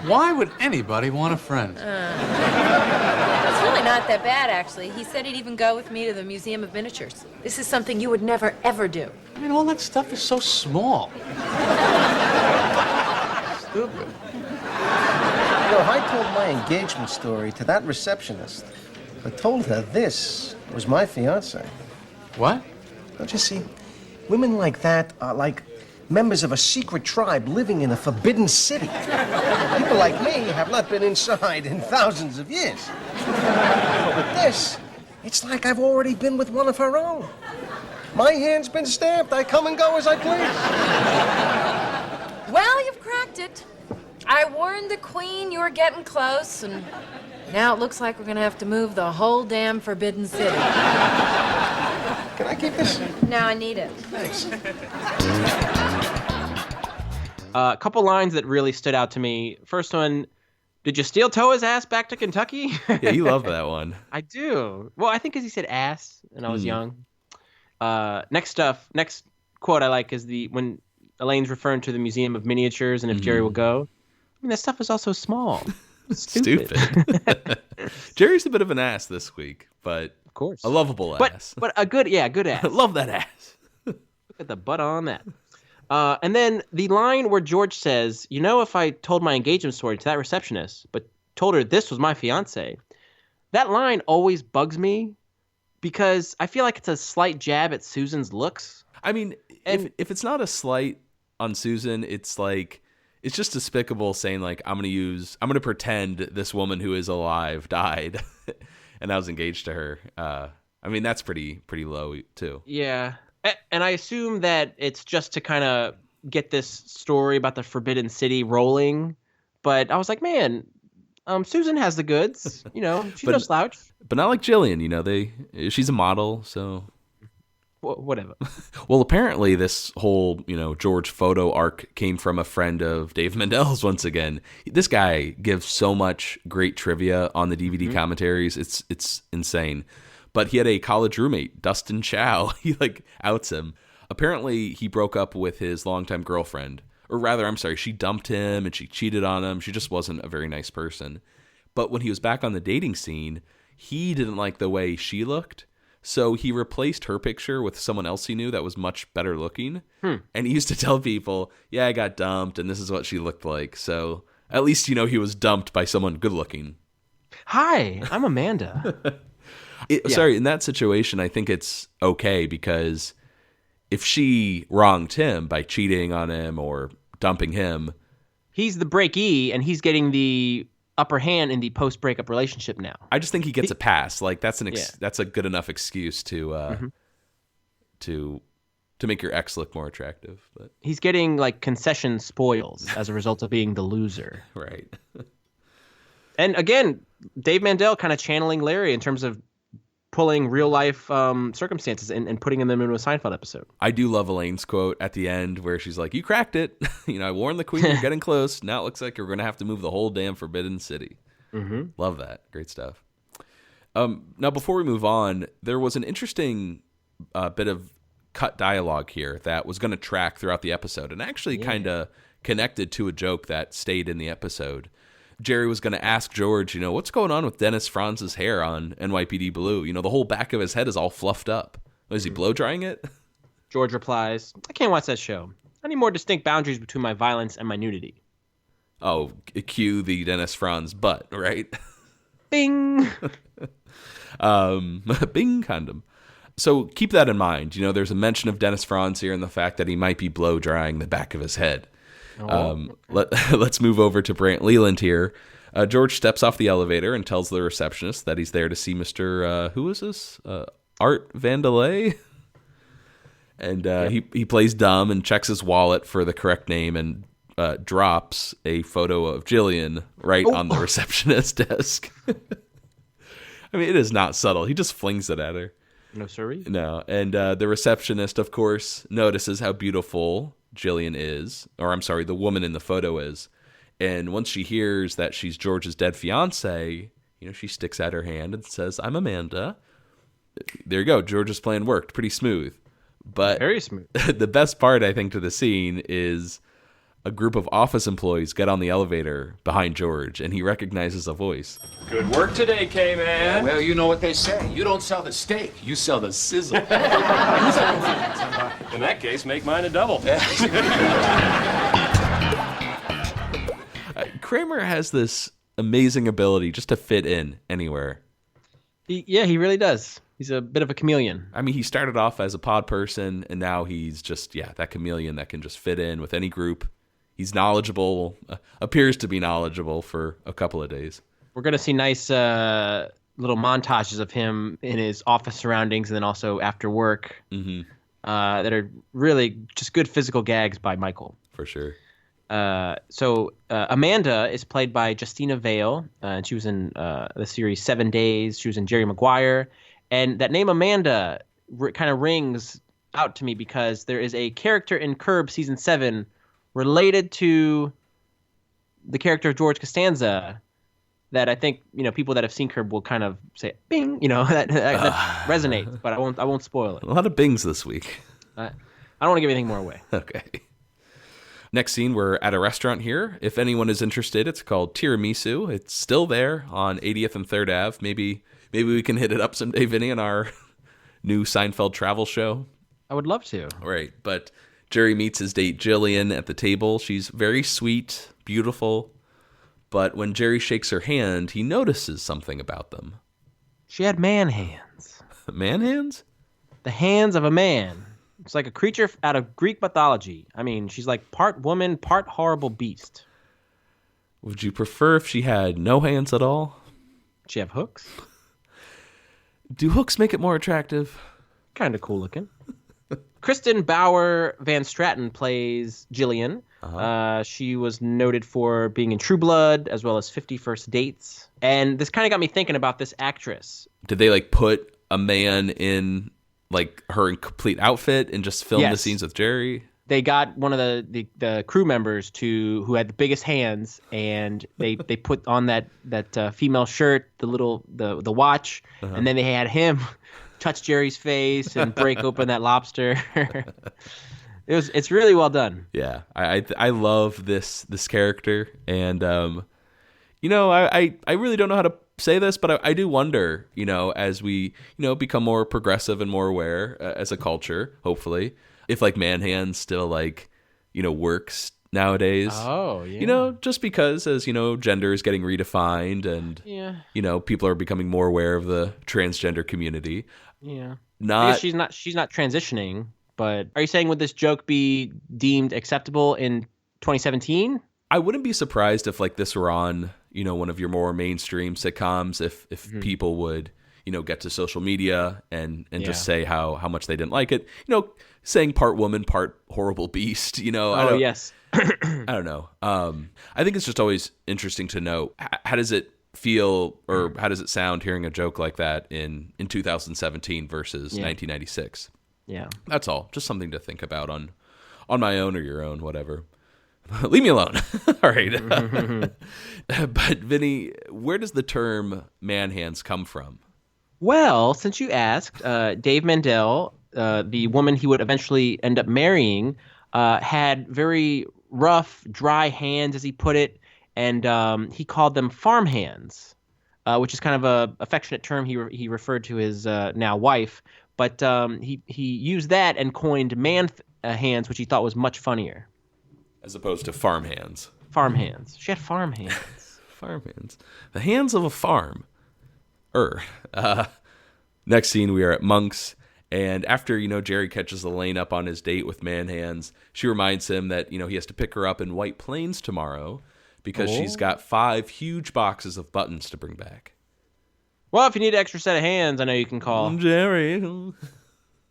Why would anybody want a friend? It's really not that bad, actually. He said he'd even go with me to the Museum of Miniatures. This is something you would never, ever do. I mean, all that stuff is so small. Stupid. I told my engagement story to that receptionist, but told her this was my fiancé. What? Don't you see? Women like that are like members of a secret tribe living in a forbidden city. People like me have not been inside in thousands of years. But with this, it's like I've already been with one of her own. My hand's been stamped. I come and go as I please. Well, you've cracked it. I warned the Queen you were getting close, and now it looks like we're going to have to move the whole damn Forbidden City. Can I keep this? No, I need it. Thanks. A couple lines that really stood out to me. First one, did you steel toe his ass back to Kentucky? Yeah, you love that one. I do. Well, I think because he said ass, and I was young. Next quote I like is when Elaine's referring to the Museum of Miniatures and if Jerry will go. I mean, that stuff is also small. Stupid. Jerry's a bit of an ass this week, but of course, a lovable ass. But a good ass. Love that ass. Look at the butt on that. And then the line where George says, if I told my engagement story to that receptionist, but told her this was my fiance, that line always bugs me because I feel like it's a slight jab at Susan's looks. I mean, if it's not a slight on Susan, it's like, it's just despicable saying like, I'm going to pretend this woman who is alive died and I was engaged to her. I mean, that's pretty low too. Yeah. And I assume that it's just to kind of get this story about the Forbidden City rolling. But I was like, man, Susan has the goods. She's no slouch. But not like Jillian, she's a model, so... Whatever. Well, apparently this whole, George photo arc came from a friend of Dave Mandel's once again. This guy gives so much great trivia on the DVD commentaries. It's insane. But he had a college roommate, Dustin Chow. He outs him. Apparently he broke up with his longtime girlfriend. Or rather, I'm sorry, she dumped him and she cheated on him. She just wasn't a very nice person. But when he was back on the dating scene, he didn't like the way she looked. So he replaced her picture with someone else he knew that was much better looking. And he used to tell people, yeah, I got dumped and this is what she looked like. So at least, he was dumped by someone good looking. Hi, I'm Amanda. Sorry, in that situation, I think it's okay because if she wronged him by cheating on him or dumping him, He's the breakee, and he's getting the upper hand in the post-breakup relationship now. I just think he gets a pass. Like that's that's a good enough excuse to make your ex look more attractive. But He's getting like concession spoils as a result of being the loser. right. And again, Dave Mandel kind of channeling Larry in terms of pulling real life circumstances and putting them into a Seinfeld episode. I do love Elaine's quote at the end where she's like, "You cracked it. I warned the queen you're getting close. Now it looks like you're going to have to move the whole damn Forbidden City." Mm-hmm. Love that. Great stuff. Now, before we move on, there was an interesting bit of cut dialogue here that was going to track throughout the episode and actually kind of connected to a joke that stayed in the episode. Jerry was going to ask George, what's going on with Dennis Franz's hair on NYPD Blue? The whole back of his head is all fluffed up. Is he blow drying it? George replies, I can't watch that show. I need more distinct boundaries between my violence and my nudity. Oh, cue the Dennis Franz butt, right? Bing! Bing condom. So keep that in mind. There's a mention of Dennis Franz here and the fact that he might be blow drying the back of his head. Let's move over to Brant Leland here. George steps off the elevator and tells the receptionist that he's there to see Mr. Who is this? Art Vandelay? And he plays dumb and checks his wallet for the correct name and drops a photo of Jillian right on the receptionist's desk. I mean, it is not subtle. He just flings it at her. No, sorry. No. And the receptionist, of course, notices how beautiful Jillian is, or I'm sorry, the woman in the photo is. And once she hears that she's George's dead fiance, she sticks out her hand and says, I'm Amanda. There you go. George's plan worked. Pretty smooth. But very smooth. The best part, I think, to the scene is a group of office employees get on the elevator behind George, and he recognizes a voice. Good work today, K-Man. Well, you know what they say. You don't sell the steak, you sell the sizzle. In that case, make mine a double. Kramer has this amazing ability just to fit in anywhere. He really does. He's a bit of a chameleon. I mean, he started off as a pod person, and now he's just, that chameleon that can just fit in with any group. He's knowledgeable, appears to be knowledgeable for a couple of days. We're going to see nice little montages of him in his office surroundings and then also after work that are really just good physical gags by Michael. For sure. So Amanda is played by Justina Vale, and she was in the series 7 Days. She was in Jerry Maguire. And that name Amanda kind of rings out to me because there is a character in Curb Season 7 related to the character of George Costanza that I think, people that have seen Curb will kind of say, bing, that resonates, but I won't spoil it. A lot of bings this week. I don't want to give anything more away. Okay. Next scene, we're at a restaurant here. If anyone is interested, it's called Tiramisu. It's still there on 80th and 3rd Ave. Maybe we can hit it up someday, Vinny, on our new Seinfeld travel show. I would love to. Right, but Jerry meets his date Jillian at the table. She's very sweet, beautiful, but when Jerry shakes her hand, he notices something about them. She had man hands. Man hands? The hands of a man. It's like a creature out of Greek mythology. I mean, she's like part woman, part horrible beast. Would you prefer if she had no hands at all? Does she have hooks? Do hooks make it more attractive? Kind of cool looking. Kristen Bauer Van Straten plays Jillian. She was noted for being in True Blood as well as 50 First Dates. And this kind of got me thinking about this actress. Did they put a man in her in complete outfit and just film the scenes with Jerry? They got one of the crew members who had the biggest hands, and they put on that female shirt, the watch, and then they had him touch Jerry's face and break open that lobster. It's really well done. Yeah, I love this character, and I really don't know how to say this, but I do wonder, as we become more progressive and more aware as a culture, hopefully, if man hands still works nowadays. Oh, yeah. Just because as, gender is getting redefined and, people are becoming more aware of the transgender community. Yeah. I guess she's not transitioning, but are you saying would this joke be deemed acceptable in 2017? I wouldn't be surprised if this were on, one of your more mainstream sitcoms, if people would, get to social media and just say how much they didn't like it, saying part woman, part horrible beast, Yes. I don't know. I think it's just always interesting to know, how does it feel or how does it sound hearing a joke like that in 2017 versus 1996? Yeah. That's all. Just something to think about on my own or your own, whatever. Leave me alone. All right. But Vinny, where does the term man hands come from? Well, since you asked, Dave Mandel, the woman he would eventually end up marrying, had very rough, dry hands, as he put it, and he called them farm hands, which is kind of a affectionate term he referred to his now wife. But he used that and coined man hands, which he thought was much funnier. As opposed to farm hands. Farm hands. She had farm hands. Farm hands. The hands of a farm. Next scene, we are at Monk's. And after, Jerry catches Elaine up on his date with man hands, she reminds him that, he has to pick her up in White Plains tomorrow because she's got 5 huge boxes of buttons to bring back. Well, if you need an extra set of hands, I know you can call Jerry.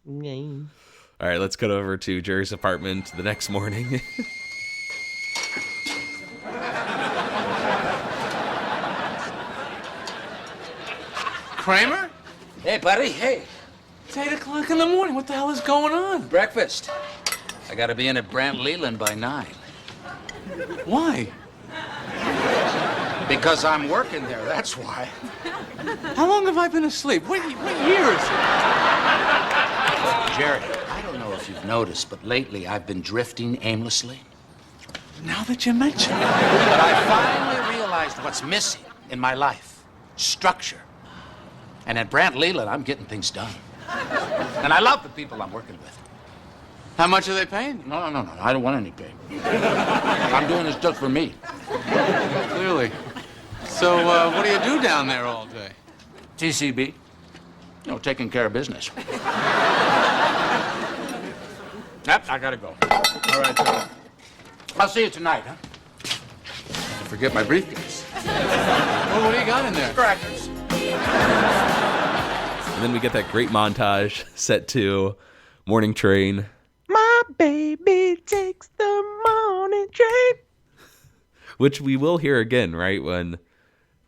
Yeah. All right, let's go over to Jerry's apartment the next morning. Kramer? Hey, buddy, hey. It's 8 o'clock in the morning. What the hell is going on? Breakfast. I gotta be in at Brant Leland by 9. Why? Because I'm working there, that's why. How long have I been asleep? What year is it? Jerry, I don't know if you've noticed, but lately I've been drifting aimlessly. Now that you mention it. But I finally realized what's missing in my life. Structure. And at Brant Leland, I'm getting things done. And I love the people I'm working with. How much are they paying? No. I don't want any pay. I'm doing this just for me. Clearly. So, what do you do down there all day? TCB. Taking care of business. Yep, I gotta go. All right, so I'll see you tonight, huh? don't forget my briefcase. Well, what do you got in there? Crackers. And then we get that great montage set to Morning Train. My baby takes the morning train. Which we will hear again, right, when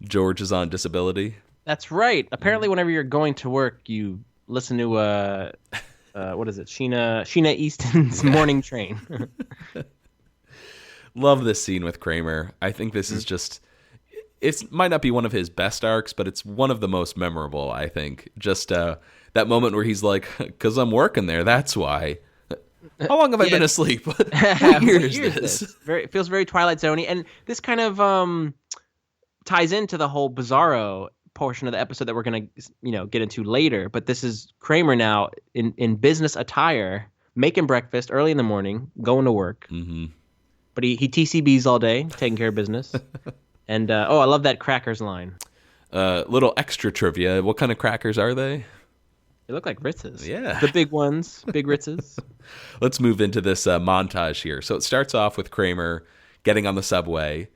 George is on disability. That's right. Apparently, whenever you're going to work, you listen to what is it? Sheena Easton's Morning Train. Love this scene with Kramer. I think this is just, it might not be one of his best arcs, but it's one of the most memorable, I think. Just that moment where he's like, because I'm working there, that's why. How long have I been asleep? What year is this? It feels very Twilight Zone-y, and this kind of ties into the whole Bizarro portion of the episode that we're going to, get into later. But this is Kramer now in business attire, making breakfast early in the morning, going to work. Mm-hmm. But he TCBs all day, taking care of business. And I love that crackers line. Little extra trivia. What kind of crackers are they? They look like Ritz's. Yeah. The big ones, big Ritz's. Let's move into this montage here. So it starts off with Kramer getting on the subway,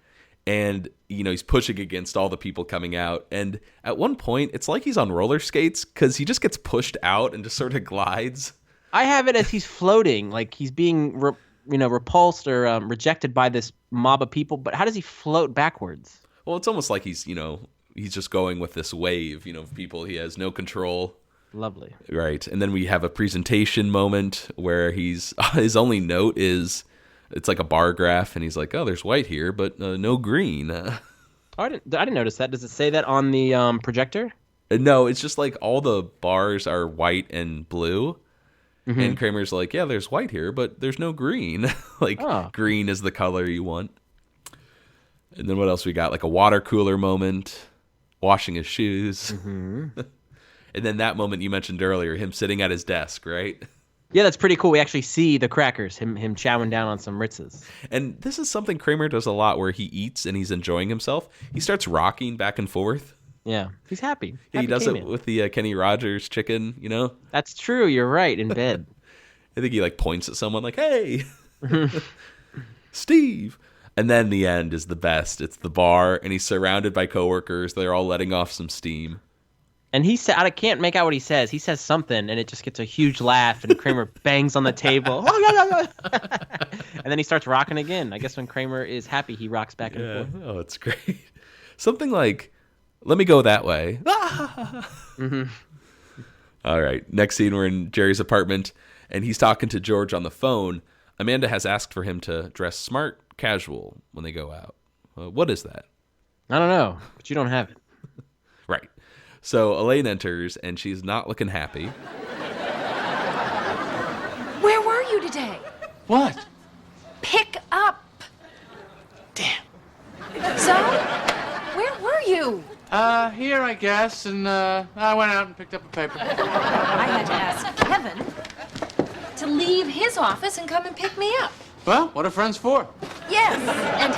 and, he's pushing against all the people coming out. And at one point, it's like he's on roller skates because he just gets pushed out and just sort of glides. I have it as he's floating, like he's being, repulsed or rejected by this mob of people. But how does he float backwards? Well, it's almost like he's just going with this wave, of people. He has no control. Lovely. Right. And then we have a presentation moment where his only note is, it's like a bar graph, and he's like, oh, there's white here, but no green. I didn't notice that. Does it say that on the projector? No, it's just like all the bars are white and blue. Mm-hmm. And Kramer's like, yeah, there's white here, but there's no green. Green is the color you want. And then what else we got? Like a water cooler moment, washing his shoes. Mm-hmm. And then that moment you mentioned earlier, him sitting at his desk, right? Yeah, that's pretty cool. We actually see the crackers, him chowing down on some Ritzes. And this is something Kramer does a lot where he eats and he's enjoying himself. He starts rocking back and forth. Yeah, he's happy. He does it with the Kenny Rogers chicken, you know? That's true. You're right, in bed. I think he like points at someone like, hey, Steve. And then the end is the best. It's the bar, and he's surrounded by coworkers. They're all letting off some steam. And he said, I can't make out what he says. He says something, and it just gets a huge laugh, and Kramer bangs on the table. And then he starts rocking again. I guess when Kramer is happy, he rocks back and forth. Oh, it's great. Something like, let me go that way. All right. Next scene, we're in Jerry's apartment, and he's talking to George on the phone. Amanda has asked for him to dress smart, casual when they go out. What is that? I don't know, but you don't have it. Right. So Elaine enters, and she's not looking happy. Where were you today? What? Pick up. Damn. So, where were you? Here, I guess, and I went out and picked up a paper. I had to ask Kevin to leave his office and come and pick me up. Well, what are friends for? Yes, and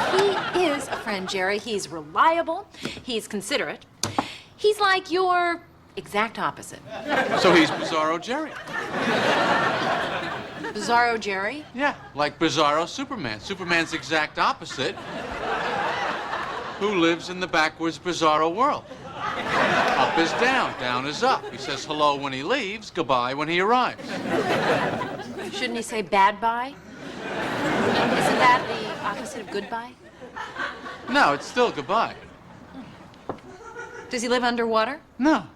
he is a friend, Jerry. He's reliable. He's considerate. He's like your exact opposite. So he's Bizarro Jerry. Bizarro Jerry? Yeah, like Bizarro Superman. Superman's exact opposite. Who lives in the backwards Bizarro world. Up is down, down is up. He says hello when he leaves, goodbye when he arrives. Shouldn't he say bad bye? Isn't that the opposite of goodbye? No, it's still goodbye. Does he live underwater? No.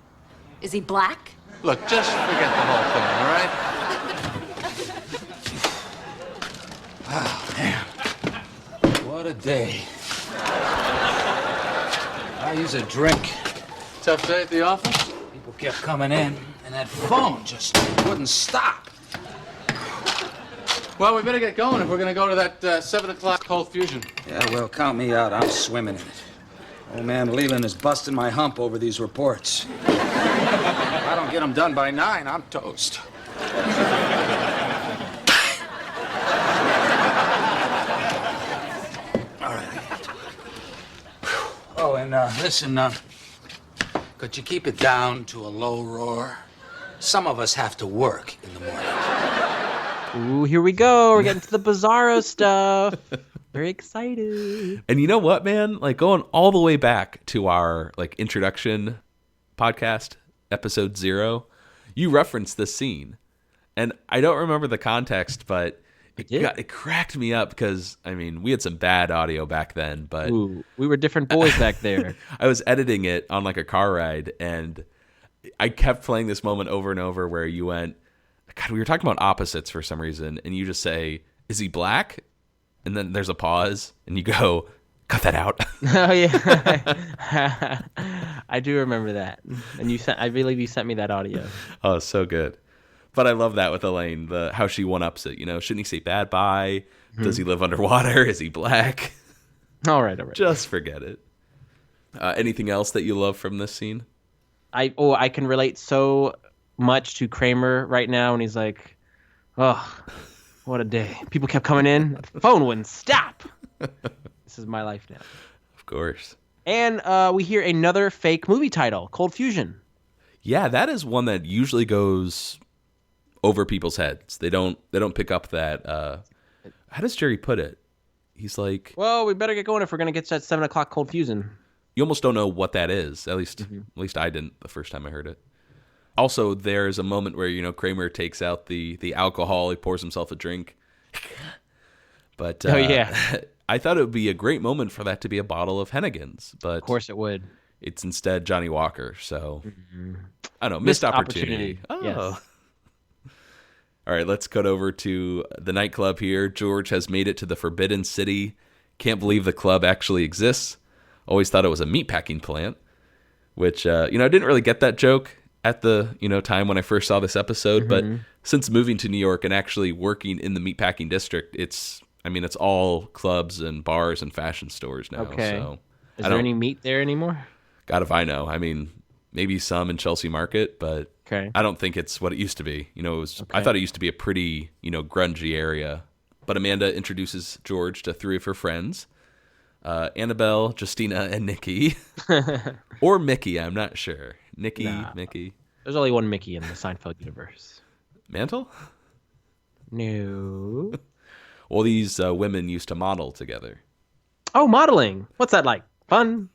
Is he black? Look, just forget the whole thing, all right? Oh, man. What a day. I use a drink. Tough day at the office? People kept coming in, and that phone just wouldn't stop. Well, we better get going if we're going to go to that 7 o'clock cold fusion. Yeah, well, count me out. I'm swimming in it. Old man Leland is busting my hump over these reports. If I don't get them done by 9, I'm toast. All right. Oh, and listen, could you keep it down to a low roar? Some of us have to work in the morning. Ooh, here we go. We're getting to the Bizarro stuff. Very excited. And you know what, man? Like going all the way back to our like introduction podcast, episode 0, you referenced this scene. And I don't remember the context, but it cracked me up because, I mean, we had some bad audio back then, but Ooh, we were different boys back there. I was editing it on like a car ride, and I kept playing this moment over and over where you went, God, we were talking about opposites for some reason, and you just say, is he black? And then there's a pause, and you go, cut that out. Oh, yeah. I do remember that. And I believe you sent me that audio. Oh, so good. But I love that with Elaine, how she one-ups it. You know, shouldn't he say bad bye? Does he live underwater? Is he black? All right. Just forget it. Anything else that you love from this scene? I can relate so much to Kramer right now, and he's like, oh, what a day. People kept coming in. The phone wouldn't stop. This is my life now. Of course. And we hear another fake movie title, Cold Fusion. Yeah, that is one that usually goes over people's heads. They don't pick up that. How does Jerry put it? He's like, well, we better get going if we're going to get to that 7 o'clock Cold Fusion. You almost don't know what that is. At least I didn't the first time I heard it. Also, there's a moment where, you know, Kramer takes out the alcohol. He pours himself a drink. But oh, yeah. I thought it would be a great moment for that to be a bottle of Hennigan's. But of course it would. It's instead Johnny Walker. So, I don't know. Missed opportunity. Oh. Yes. All right, let's cut over to the nightclub here. George has made it to the Forbidden City. Can't believe the club actually exists. Always thought it was a meatpacking plant, which, I didn't really get that joke at the, time when I first saw this episode. But since moving to New York and actually working in the meatpacking district, it's all clubs and bars and fashion stores now. Okay. So Is there any meat there anymore? God, if I know. maybe some in Chelsea Market, but Okay. I don't think it's what it used to be. I thought it used to be a pretty, grungy area. But Amanda introduces George to three of her friends, Annabelle, Justina, and Nikki. Or Mickey, I'm not sure. Mickey. There's only one Mickey in the Seinfeld universe. Mantle? No. Well, these women used to model together. Oh, modeling. What's that like? Fun?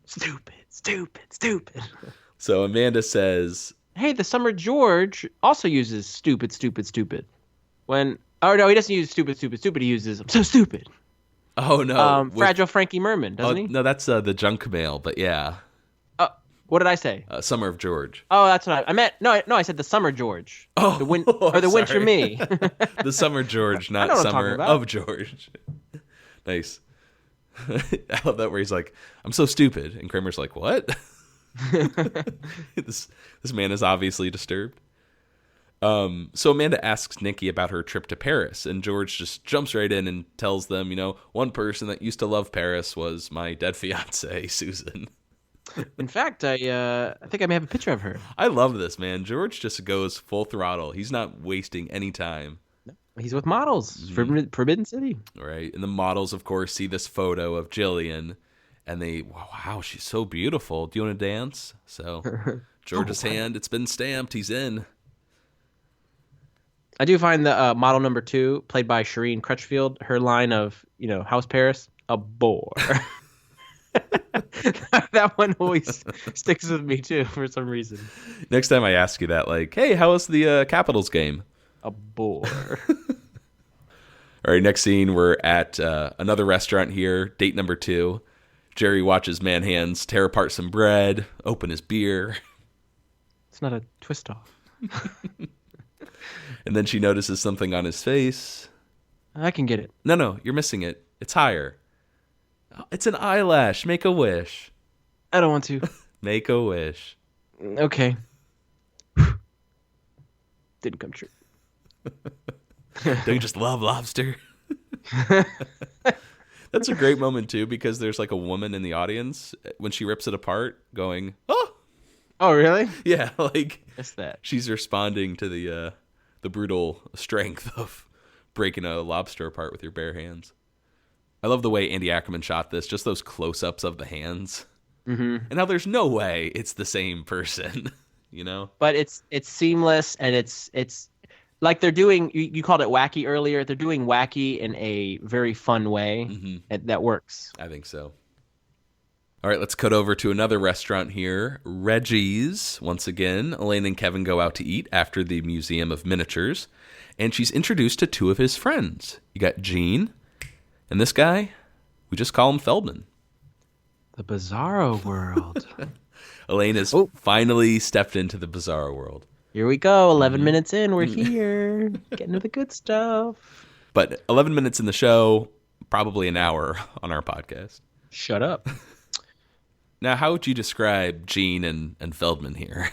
Stupid. So Amanda says, Hey, the summer George also uses stupid. When, oh no, he doesn't use stupid. He uses I'm so stupid. oh no. Fragile Frankie Merman, doesn't he? No, that's the junk mail, but yeah. What did I say? Summer of George. Oh, that's what I meant. No, I said the summer George. Oh, the winter sorry. me. The summer George, not know what I'm summer talking about. of George. Nice. I love that where he's like, I'm so stupid. And Kramer's like, what? This man is obviously disturbed. So Amanda asks Nikki about her trip to Paris, and George just jumps right in and tells them, one person that used to love Paris was my dead fiance, Susan. In fact, I think I may have a picture of her. I love this, man. George just goes full throttle. He's not wasting any time. He's with models. Forbidden City. Right. And the models, of course, see this photo of Jillian, and they, wow, she's so beautiful. Do you want to dance? So George's hand, it's been stamped. He's in. I do find the model number 2, played by Shireen Crutchfield, her line of, House Paris, a bore. That one always sticks with me too for some reason. Next time I ask you that, like, hey, how was the Capitals game? A bore. All right, next scene, we're at another restaurant here, date number 2. Jerry watches man hands tear apart some bread, open his beer. It's not a twist off. And then she notices something on his face. I can get it. No, you're missing it. It's higher. It's an eyelash. Make a wish. I don't want to. Make a wish. Okay. Didn't come true. Don't you just love lobster? That's a great moment, too, because there's like a woman in the audience when she rips it apart going, oh! Oh, really? Yeah, like What's that? she's responding to the brutal strength of breaking a lobster apart with your bare hands. I love the way Andy Ackerman shot this, just those close-ups of the hands. Mm-hmm. And how there's no way it's the same person, But it's seamless, and it's like they're doing, you called it wacky earlier, they're doing wacky in a very fun way. Mm-hmm. That works. I think so. All right, let's cut over to another restaurant here, Reggie's. Once again, Elaine and Kevin go out to eat after the Museum of Miniatures, and she's introduced to 2 of his friends. You got Gene, and this guy, we just call him Feldman. The Bizarro World. Elaine has finally stepped into the Bizarro World. Here we go. 11 minutes in. We're here. Getting to the good stuff. But 11 minutes in the show, probably an hour on our podcast. Shut up. Now, how would you describe Gene and Feldman here?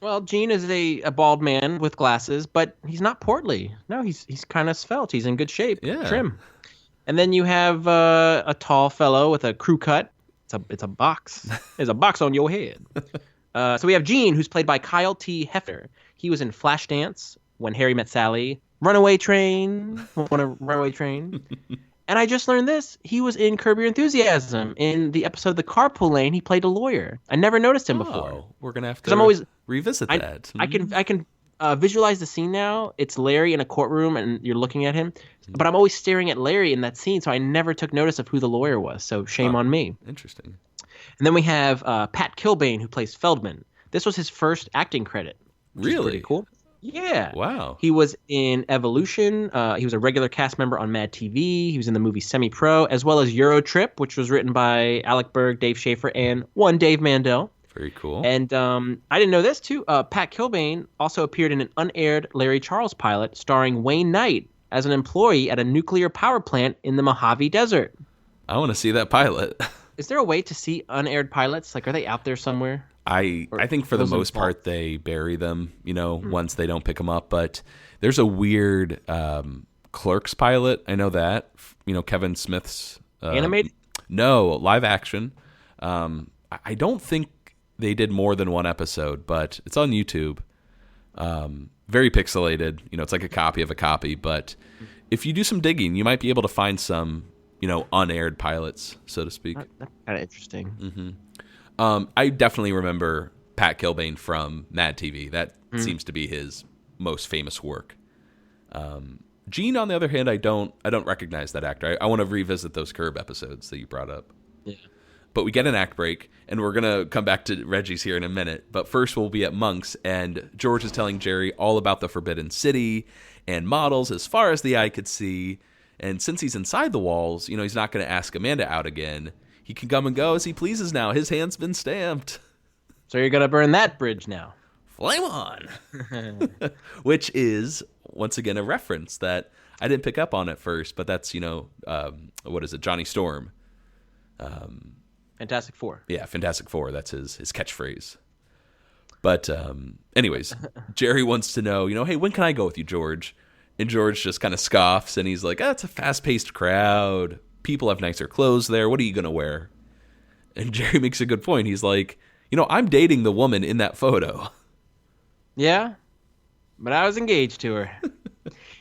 Well, Gene is a bald man with glasses, but he's not portly. No, he's kind of svelte. He's in good shape. Yeah. Trim. And then you have a tall fellow with a crew cut. It's a box. There's a box on your head. So we have Gene, who's played by Kyle T. Hefner. He was in Flashdance, When Harry Met Sally, Runaway Train, And I just learned this. He was in Curb Your Enthusiasm. In the episode The Carpool Lane, he played a lawyer. I never noticed him before. We're going to have to revisit that. I can visualize the scene now. It's Larry in a courtroom, and you're looking at him. But I'm always staring at Larry in that scene, so I never took notice of who the lawyer was. So shame on me. Interesting. And then we have Pat Kilbane, who plays Feldman. This was his first acting credit. Really? Pretty cool. Yeah. Wow. He was in Evolution. He was a regular cast member on Mad TV. He was in the movie Semi-Pro, as well as Eurotrip, which was written by Alec Berg, Dave Schaefer, and one Dave Mandel. Very cool. And I didn't know this, too. Pat Kilbane also appeared in an unaired Larry Charles pilot starring Wayne Knight as an employee at a nuclear power plant in the Mojave Desert. I want to see that pilot. Is there a way to see unaired pilots? Like, are they out there somewhere? I think for the most part they bury them, once they don't pick them up. But there's a weird Clerks pilot. I know that. Kevin Smith's animated? No, live action. I don't think they did more than one episode, but it's on YouTube. Very pixelated. It's like a copy of a copy, but if you do some digging, you might be able to find some, unaired pilots, so to speak. That's kind of interesting. I definitely remember Pat Kilbane from Mad TV. That seems to be his most famous work. Gene, on the other hand, I don't recognize that actor. I want to revisit those Curb episodes that you brought up. Yeah. But we get an act break, and we're going to come back to Reggie's here in a minute. But first, we'll be at Monk's, and George is telling Jerry all about the Forbidden City and models as far as the eye could see. And since he's inside the walls, he's not going to ask Amanda out again. He can come and go as he pleases now. His hand's been stamped. So you're going to burn that bridge now. Flame on! Which is, once again, a reference that I didn't pick up on at first, but that's, what is it, Johnny Storm. Fantastic Four. Yeah, Fantastic Four. That's his catchphrase. But anyways, Jerry wants to know, hey, when can I go with you, George? And George just kind of scoffs, and he's like, it's a fast-paced crowd. People have nicer clothes there. What are you going to wear? And Jerry makes a good point. He's like, I'm dating the woman in that photo. Yeah, but I was engaged to her.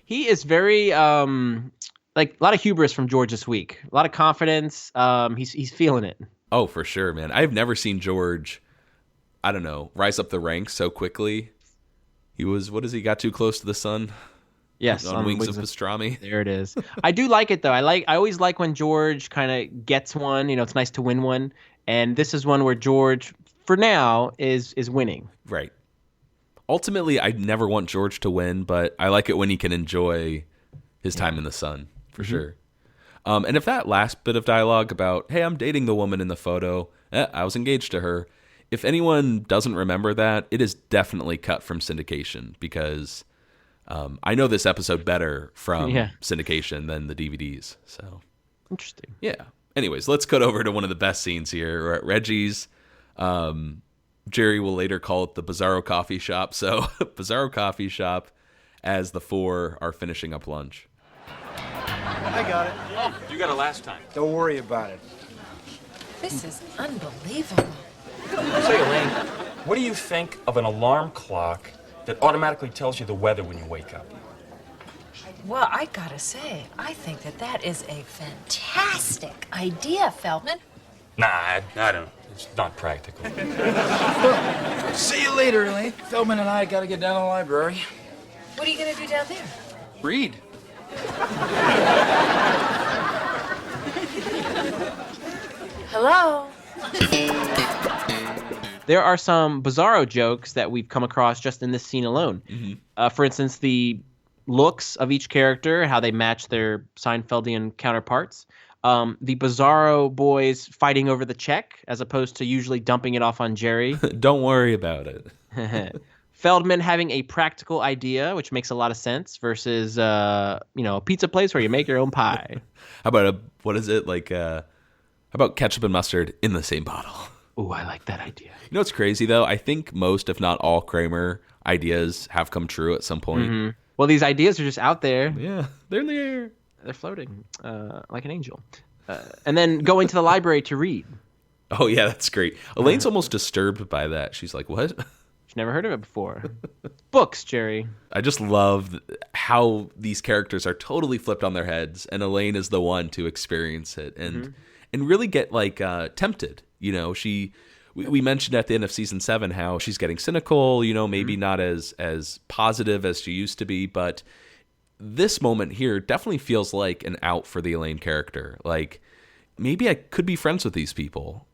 He is very, like, a lot of hubris from George this week. A lot of confidence. He's feeling it. Oh, for sure, man. I've never seen George, I don't know, rise up the ranks so quickly. He was, got too close to the sun? Yes, on wings of pastrami. There it is. I do like it, though. I always like when George kind of gets one. It's nice to win one. And this is one where George, for now, is winning. Right. Ultimately, I never want George to win, but I like it when he can enjoy his time in the sun, for sure. And if that last bit of dialogue about, hey, I'm dating the woman in the photo, I was engaged to her, if anyone doesn't remember that, it is definitely cut from syndication, because I know this episode better from syndication than the DVDs. So interesting. Yeah. Anyways, let's cut over to one of the best scenes here. We're at Reggie's. Jerry will later call it the Bizarro Coffee Shop. So Bizarro Coffee Shop as the four are finishing up lunch. I got it. Oh, you got it last time. Don't worry about it. This is unbelievable. Say, Elaine, what do you think of an alarm clock that automatically tells you the weather when you wake up? Well, I gotta say, I think that is a fantastic idea, Feldman. Nah, I don't. It's not practical. See you later, Elaine. Feldman and I gotta get down to the library. What are you gonna do down there? Read. Hello? There are some Bizarro jokes that we've come across just in this scene alone. For instance, the looks of each character, how they match their Seinfeldian counterparts. The Bizarro boys fighting over the check, as opposed to usually dumping it off on Jerry. Don't worry about it. Feldman having a practical idea, which makes a lot of sense, versus a pizza place where you make your own pie. How about how about ketchup and mustard in the same bottle? Ooh, I like that idea. You know what's crazy, though? I think most, if not all, Kramer ideas have come true at some point. Well, these ideas are just out there. Yeah, they're in the air. They're floating like an angel. And then going to the library to read. Oh, yeah, that's great. Elaine's almost disturbed by that. She's like, what? She's never heard of it before. Books, Jerry. I just love how these characters are totally flipped on their heads, and Elaine is the one to experience it and really get tempted. We mentioned at the end of season 7 how she's getting cynical, maybe not as positive as she used to be, but this moment here definitely feels like an out for the Elaine character. Like, maybe I could be friends with these people,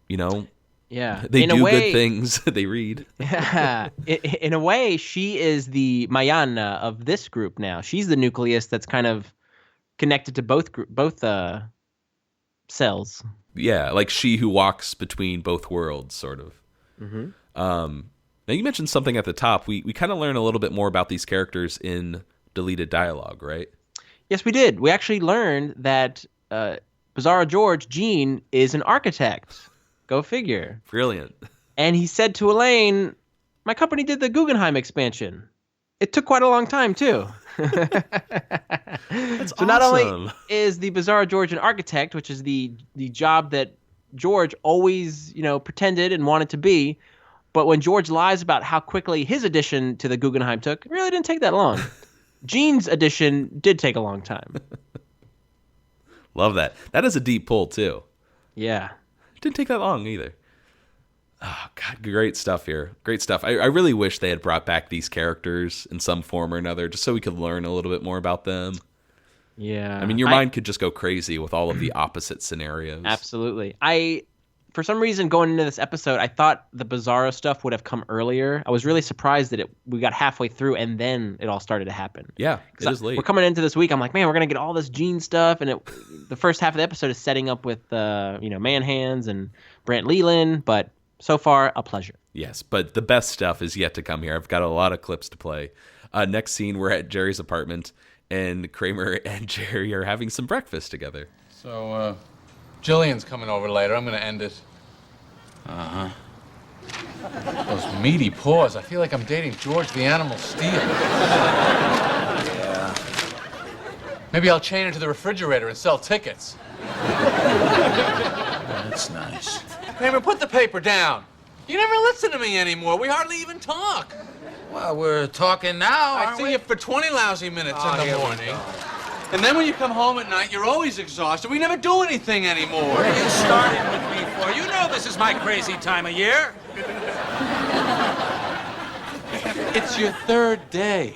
Yeah. They do good things. They read. Yeah. In a way, she is the Mayana of this group now. She's the nucleus that's kind of connected to both cells. Yeah, like she who walks between both worlds, sort of. Now, you mentioned something at the top. We kind of learn a little bit more about these characters in deleted dialogue, right? Yes, we did. We actually learned that Bizarro George, Gene, is an architect. Go figure. Brilliant. And he said to Elaine, my company did the Guggenheim expansion. It took quite a long time, too. That's so not only is the Bizarro George an architect, which is the job that George always, pretended and wanted to be, But when George lies about how quickly his addition to the Guggenheim took, it really didn't take that long. Gene's addition did take a long time. Love that. That is a deep pull, too. Yeah. It didn't take that long, either. Oh, God, great stuff here. Great stuff. I really wish they had brought back these characters in some form or another, just so we could learn a little bit more about them. Yeah. I mean, your mind could just go crazy with all of the opposite scenarios. Absolutely. For some reason, going into this episode, I thought the Bizarro stuff would have come earlier. I was really surprised that we got halfway through and then it all started to happen. Yeah, it is late. We're coming into this week. I'm like, man, we're gonna get all this Gene stuff, and the first half of the episode is setting up with Man Hands and Brant Leland. But so far, a pleasure. Yes, but the best stuff is yet to come here. I've got a lot of clips to play. Next scene, we're at Jerry's apartment, and Kramer and Jerry are having some breakfast together. So, Jillian's coming over later. I'm gonna end it. Uh-huh. Those meaty paws. I feel like I'm dating George the Animal Steel. Yeah. Maybe I'll chain her to the refrigerator and sell tickets. That's nice. Kramer, put the paper down. You never listen to me anymore. We hardly even talk. Well, we're talking now, I aren't see we? you for 20 lousy minutes Oh, in here the we morning. go. And then when you come home at night, you're always exhausted. We never do anything anymore. What are you starting with me for? You know this is my crazy time of year. It's your third day.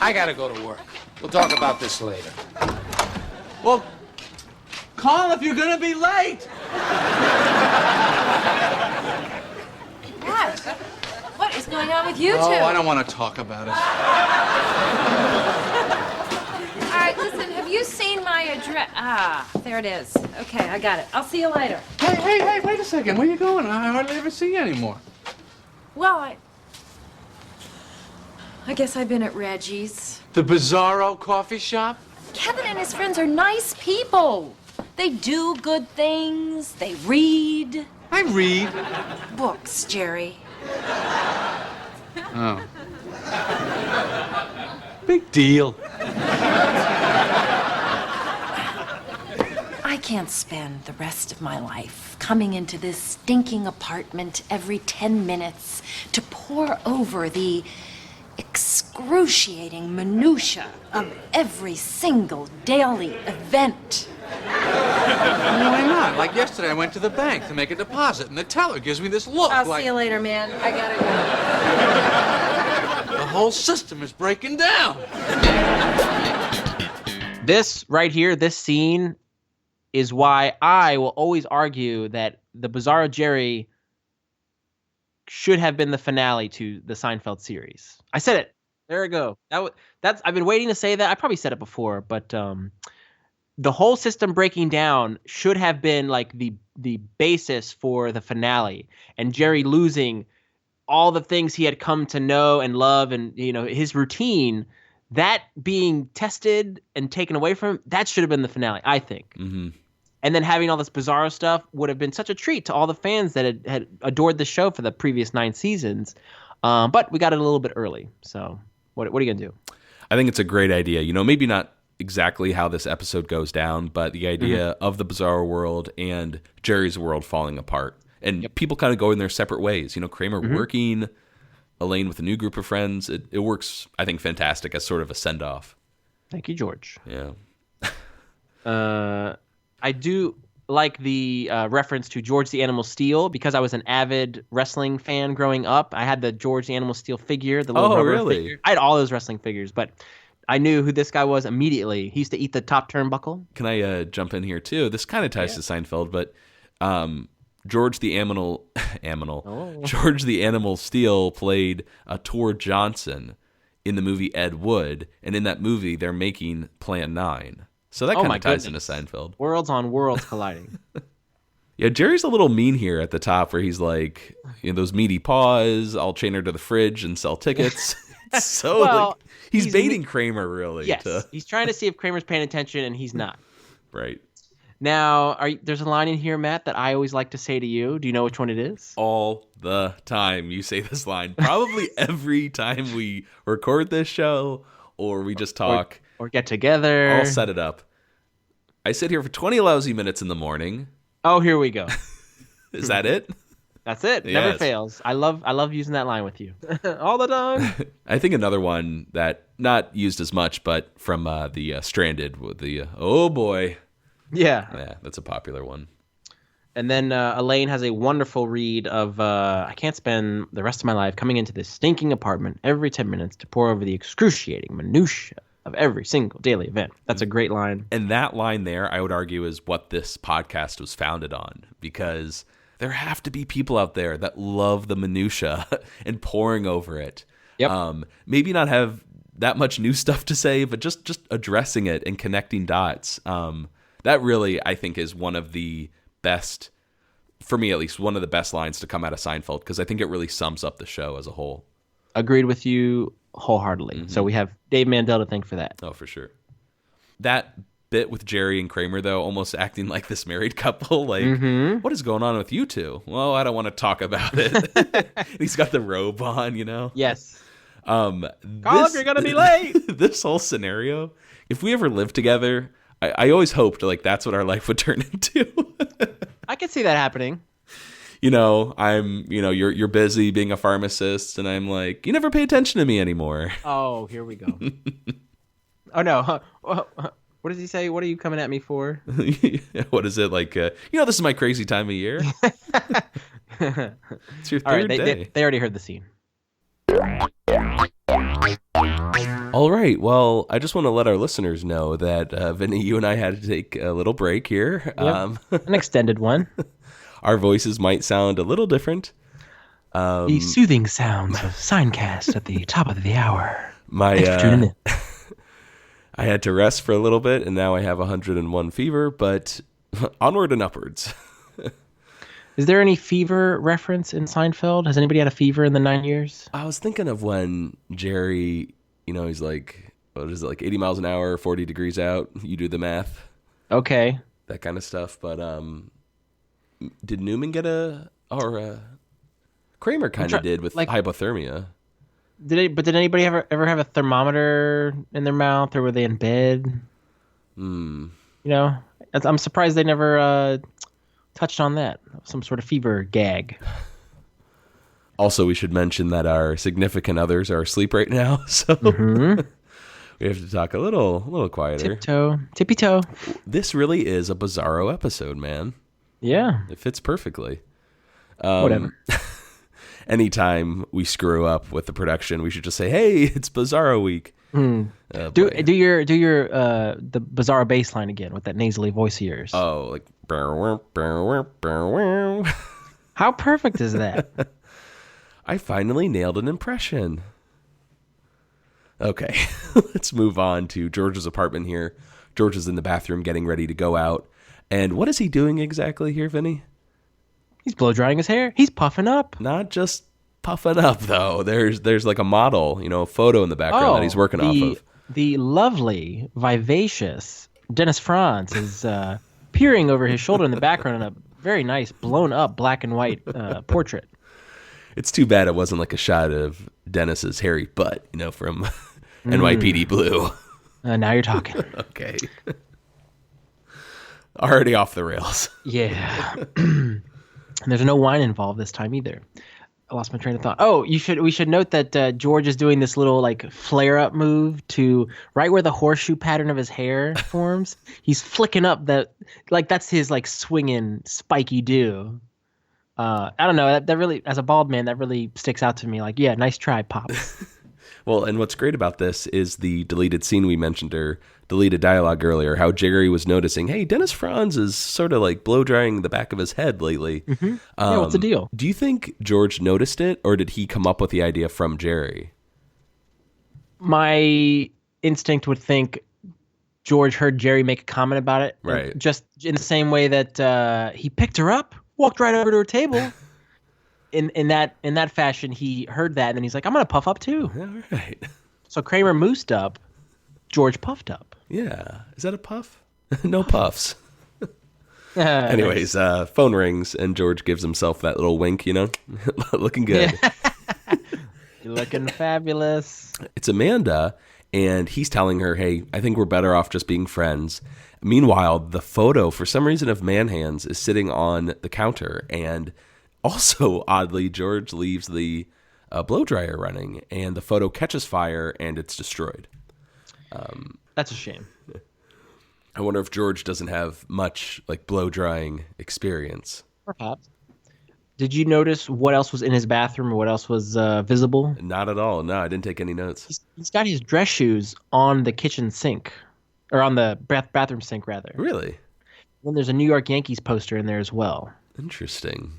I gotta go to work. We'll talk about this later. Well, call if you're gonna be late. Matt, what is going on with you two? Oh, I don't want to talk about it. All right, listen, have you seen my address? Ah, there it is. Okay, I got it. I'll see you later. Hey, wait a second. Where you going? I hardly ever see you anymore. Well, I guess I've been at Reggie's. The Bizarro coffee shop? Kevin and his friends are nice people. They do good things. They read. I read. Books, Jerry. Oh. Big deal. I can't spend the rest of my life coming into this stinking apartment every 10 minutes to pore over the excruciating minutia of every single daily event. Why not? Like yesterday, I went to the bank to make a deposit, and the teller gives me this look I'll like see you later, man. I gotta the whole system is breaking down. This right here, this scene, is why I will always argue that the Bizarro Jerry should have been the finale to the Seinfeld series. I said it. There we go. That's I've been waiting to say that. I probably said it before, but the whole system breaking down should have been like the basis for the finale, and Jerry losing all the things he had come to know and love, and his routine, that being tested and taken away from him, that should have been the finale, I think. Mm-hmm. And then having all this Bizarro stuff would have been such a treat to all the fans that had adored the show for the previous 9 seasons. But we got it a little bit early. So what are you going to do? I think it's a great idea. Maybe not exactly how this episode goes down, but the idea of the Bizarro world and Jerry's world falling apart. And people kind of go in their separate ways. Kramer working, Elaine with a new group of friends. It works, I think, fantastic as sort of a send-off. Thank you, George. Yeah. I do like the reference to George the Animal Steel because I was an avid wrestling fan growing up. I had the George the Animal Steel figure, the little rubber figure. I had all those wrestling figures, but I knew who this guy was immediately. He used to eat the top turnbuckle. Can I jump in here, too? This kind of ties to Seinfeld, but George the Animal George the Animal Steel played Tor Johnson in the movie Ed Wood, and in that movie, they're making Plan 9. So that kind of ties into Seinfeld. Worlds on worlds colliding. Yeah, Jerry's a little mean here at the top where he's like, those meaty paws, I'll chain her to the fridge and sell tickets. So he's baiting Kramer, really. Yes, he's trying to see if Kramer's paying attention, and he's not. Right. Now, there's a line in here, Matt, that I always like to say to you. Do you know which one it is? All the time you say this line. Probably every time we record this show or we just talk. Or get together. I'll set it up. I sit here for 20 lousy minutes in the morning. Oh, here we go. Is that it? That's it. Yes. Never fails. I love using that line with you all the time. I think another one that not used as much, but from the Stranded with the oh boy. Yeah, that's a popular one. And then Elaine has a wonderful read of I can't spend the rest of my life coming into this stinking apartment every 10 minutes to pore over the excruciating minutia of every single daily event. That's a great line. And that line there, I would argue, is what this podcast was founded on, because there have to be people out there that love the minutia and poring over it. Yep. Maybe not have that much new stuff to say, but just addressing it and connecting dots. That really, I think, is one of the best, for me at least, one of the best lines to come out of Seinfeld, because I think it really sums up the show as a whole. Agreed with you wholeheartedly. Mm-hmm. So we have Dave Mandel to thank for that. Oh, for sure. That bit with Jerry and Kramer, though, almost acting like this married couple. Like, what is going on with you two? Well, I don't want to talk about it. He's got the robe on, you know? Yes. Call if you're going to be late. This whole scenario, if we ever lived together, I always hoped like that's what our life would turn into. I could see that happening. You know, you're busy being a pharmacist, and I'm like, you never pay attention to me anymore. Oh, here we go. Oh, no. What does he say? What are you coming at me for? What is it like? This is my crazy time of year. It's your third day. They already heard the scene. All right. Well, I just want to let our listeners know that, Vinny, you and I had to take a little break here. Yep. An extended one. Our voices might sound a little different. The soothing sounds of Seincast at the top of the hour. Thanks for tuning in. I had to rest for a little bit, and now I have 101 fever, but onward and upwards. Is there any fever reference in Seinfeld? Has anybody had a fever in the 9 years? I was thinking of when Jerry, he's like, what is it, like 80 miles an hour, 40 degrees out? You do the math. Okay. That kind of stuff. But did Newman get Kramer kind of did with hypothermia. Did anybody ever have a thermometer in their mouth, or were they in bed? I'm surprised they never touched on that. Some sort of fever gag. Also, we should mention that our significant others are asleep right now, so we have to talk a little quieter. Tippy toe. This really is a Bizarro episode, man. Yeah, it fits perfectly. Whatever. Anytime we screw up with the production, we should just say, "Hey, it's Bizarro week." Do your the Bizarro bass line again with that nasally voice of yours. Oh, like how perfect is that? I finally nailed an impression. Okay, let's move on to George's apartment here. George is in the bathroom getting ready to go out. And what is he doing exactly here, Vinny? He's blow drying his hair. He's puffing up. Not just puffing up, though. There's like a model, a photo in the background that he's working off of. The lovely, vivacious Dennis Franz is peering over his shoulder in the background in a very nice, blown up black and white portrait. It's too bad it wasn't like a shot of Dennis's hairy butt, from NYPD Blue. Now you're talking. Okay. Already off the rails. Yeah. And there's no wine involved this time either. I lost my train of thought. Oh, we should note that George is doing this little flare up move to right where the horseshoe pattern of his hair forms. He's flicking up that's his swinging spiky do. I don't know. That really, as a bald man, that really sticks out to me. Yeah, nice try, Pops. Well, and what's great about this is the deleted scene we mentioned, or deleted dialogue earlier, how Jerry was noticing, hey, Dennis Franz is sort of blow drying the back of his head lately. Mm-hmm. Yeah, what's the deal? Do you think George noticed it, or did he come up with the idea from Jerry? My instinct would think George heard Jerry make a comment about it. Right. Just in the same way that he picked her up, walked right over to her table. In that fashion, he heard that, and then he's like, I'm going to puff up too. All right. So Kramer moosed up, George puffed up. Yeah. Is that a puff? No puffs. Anyways, phone rings, and George gives himself that little wink, looking good. You're looking fabulous. It's Amanda, And he's telling her, hey, I think we're better off just being friends. Meanwhile, the photo, for some reason, of man hands is sitting on the counter. And also, oddly, George leaves the blow dryer running, and the photo catches fire, and it's destroyed. That's a shame. I wonder if George doesn't have much like blow drying experience. Perhaps. Did you notice what else was in his bathroom or what else was visible? Not at all. No, I didn't take any notes. He's got his dress shoes on the kitchen sink, or on the bathroom sink, rather. Really? And there's a New York Yankees poster in there as well. Interesting.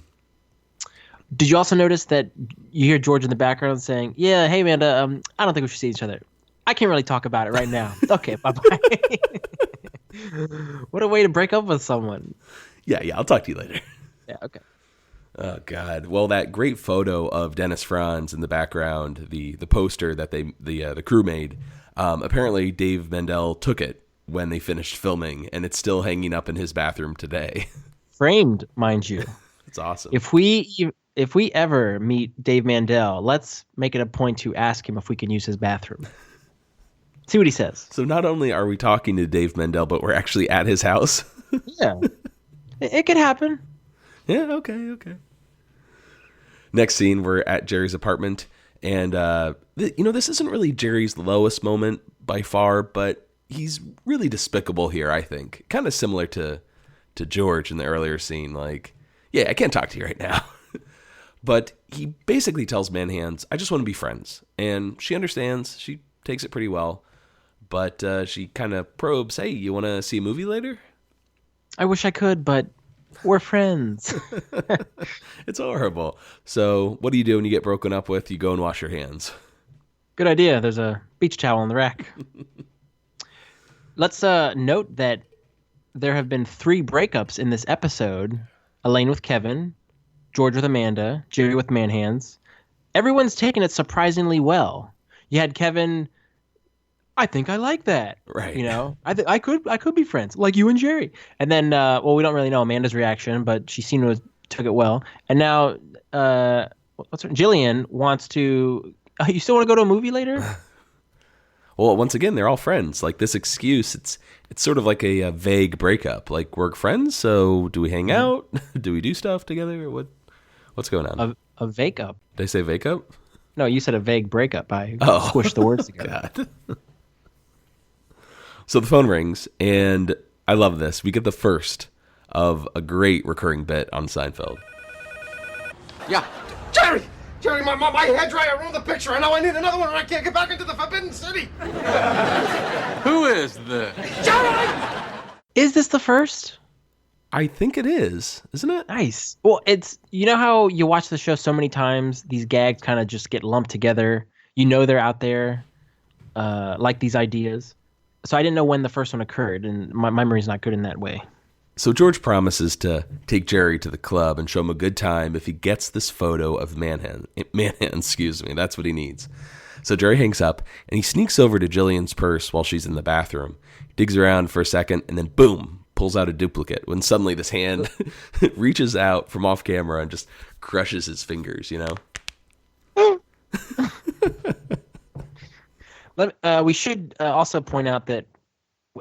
Did you also notice that you hear George in the background saying, yeah, hey, Amanda, I don't think we should see each other. I can't really talk about it right now. Okay, bye-bye. What a way to break up with someone. Yeah, I'll talk to you later. Yeah, okay. Oh, God. Well, that great photo of Dennis Franz in the background, the poster that the crew made, apparently Dave Mandel took it when they finished filming, and it's still hanging up in his bathroom today. Framed, mind you. It's awesome. If we ever meet Dave Mandel, let's make it a point to ask him if we can use his bathroom. See what he says. So not only are we talking to Dave Mandel, but we're actually at his house. Yeah. It could happen. Yeah, okay. Next scene, we're at Jerry's apartment, and this isn't really Jerry's lowest moment by far, but he's really despicable here, I think. Kind of similar to George in the earlier scene, like, yeah, I can't talk to you right now. But he basically tells Manhands, I just want to be friends. And she understands. She takes it pretty well. But she kind of probes, hey, you want to see a movie later? I wish I could, but we're friends. It's horrible. So what do you do when you get broken up with? You go and wash your hands. Good idea. There's a beach towel on the rack. Let's note that there have been 3 breakups in this episode. Elaine with Kevin, George with Amanda, Jerry with Manhands. Everyone's taken it surprisingly well. You had Kevin, I think I like that. Right. You know, I could be friends, like you and Jerry. And then, we don't really know Amanda's reaction, but she seemed to have took it well. And now, what's her? Jillian wants to. You still want to go to a movie later? Well, once again, they're all friends. Like this excuse, it's sort of like a vague breakup. Like we're friends, so do we hang out? Do we do stuff together? What's going on? A vague up. Did I say vague up? No, you said a vague breakup. I squished the words together. God. So the phone rings, and I love this. We get the first of a great recurring bit on Seinfeld. Yeah. Jerry, my hairdryer ruined the picture. I know I need another one, or I can't get back into the Forbidden City. Who is this? Jerry! Is this the first? I think it is, isn't it? Nice. Well, it's, you know how you watch the show so many times, these gags kind of just get lumped together. You know they're out there, like these ideas. So I didn't know when the first one occurred, and my memory's not good in that way. So George promises to take Jerry to the club and show him a good time if he gets this photo of Manhan, excuse me. That's what he needs. So Jerry hangs up, and he sneaks over to Jillian's purse while she's in the bathroom. He digs around for a second, and then boom, pulls out a duplicate, when suddenly this hand reaches out from off camera and just crushes his fingers, you know? We should also point out that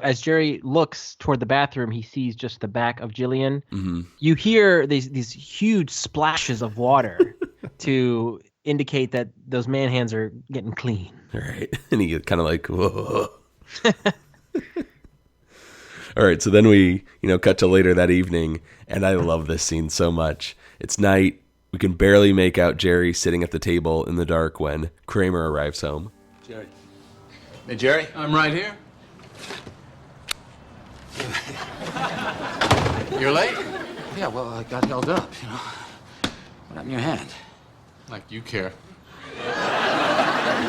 as Jerry looks toward the bathroom, he sees just the back of Jillian. Mm-hmm. You hear these huge splashes of water to indicate that those man hands are getting clean. Right. And he get kind of like, whoa. All right. So then we, cut to later that evening. And I love this scene so much. It's night. We can barely make out Jerry sitting at the table in the dark when Kramer arrives home. Jerry. Hey, Jerry, I'm right here. You're late? Yeah, well, I got held up, you know. What happened to your hand? Like you care.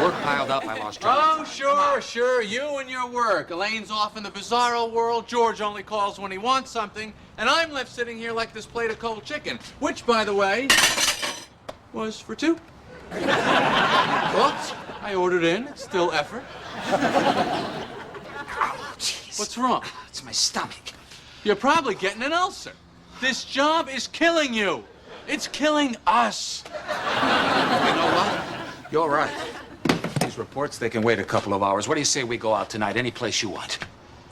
Work piled up, I lost track. Oh, sure. You and your work. Elaine's off in the Bizarro World. George only calls when he wants something. And I'm left sitting here like this plate of cold chicken, which, by the way, was for 2. Oops, I ordered in. It's still effort. Oh, jeez. What's wrong? It's my stomach. You're probably getting an ulcer. This job is killing you. It's killing us. You know what? You're right. He's reports, they can wait a couple of hours. What do you say we go out tonight? Any place you want.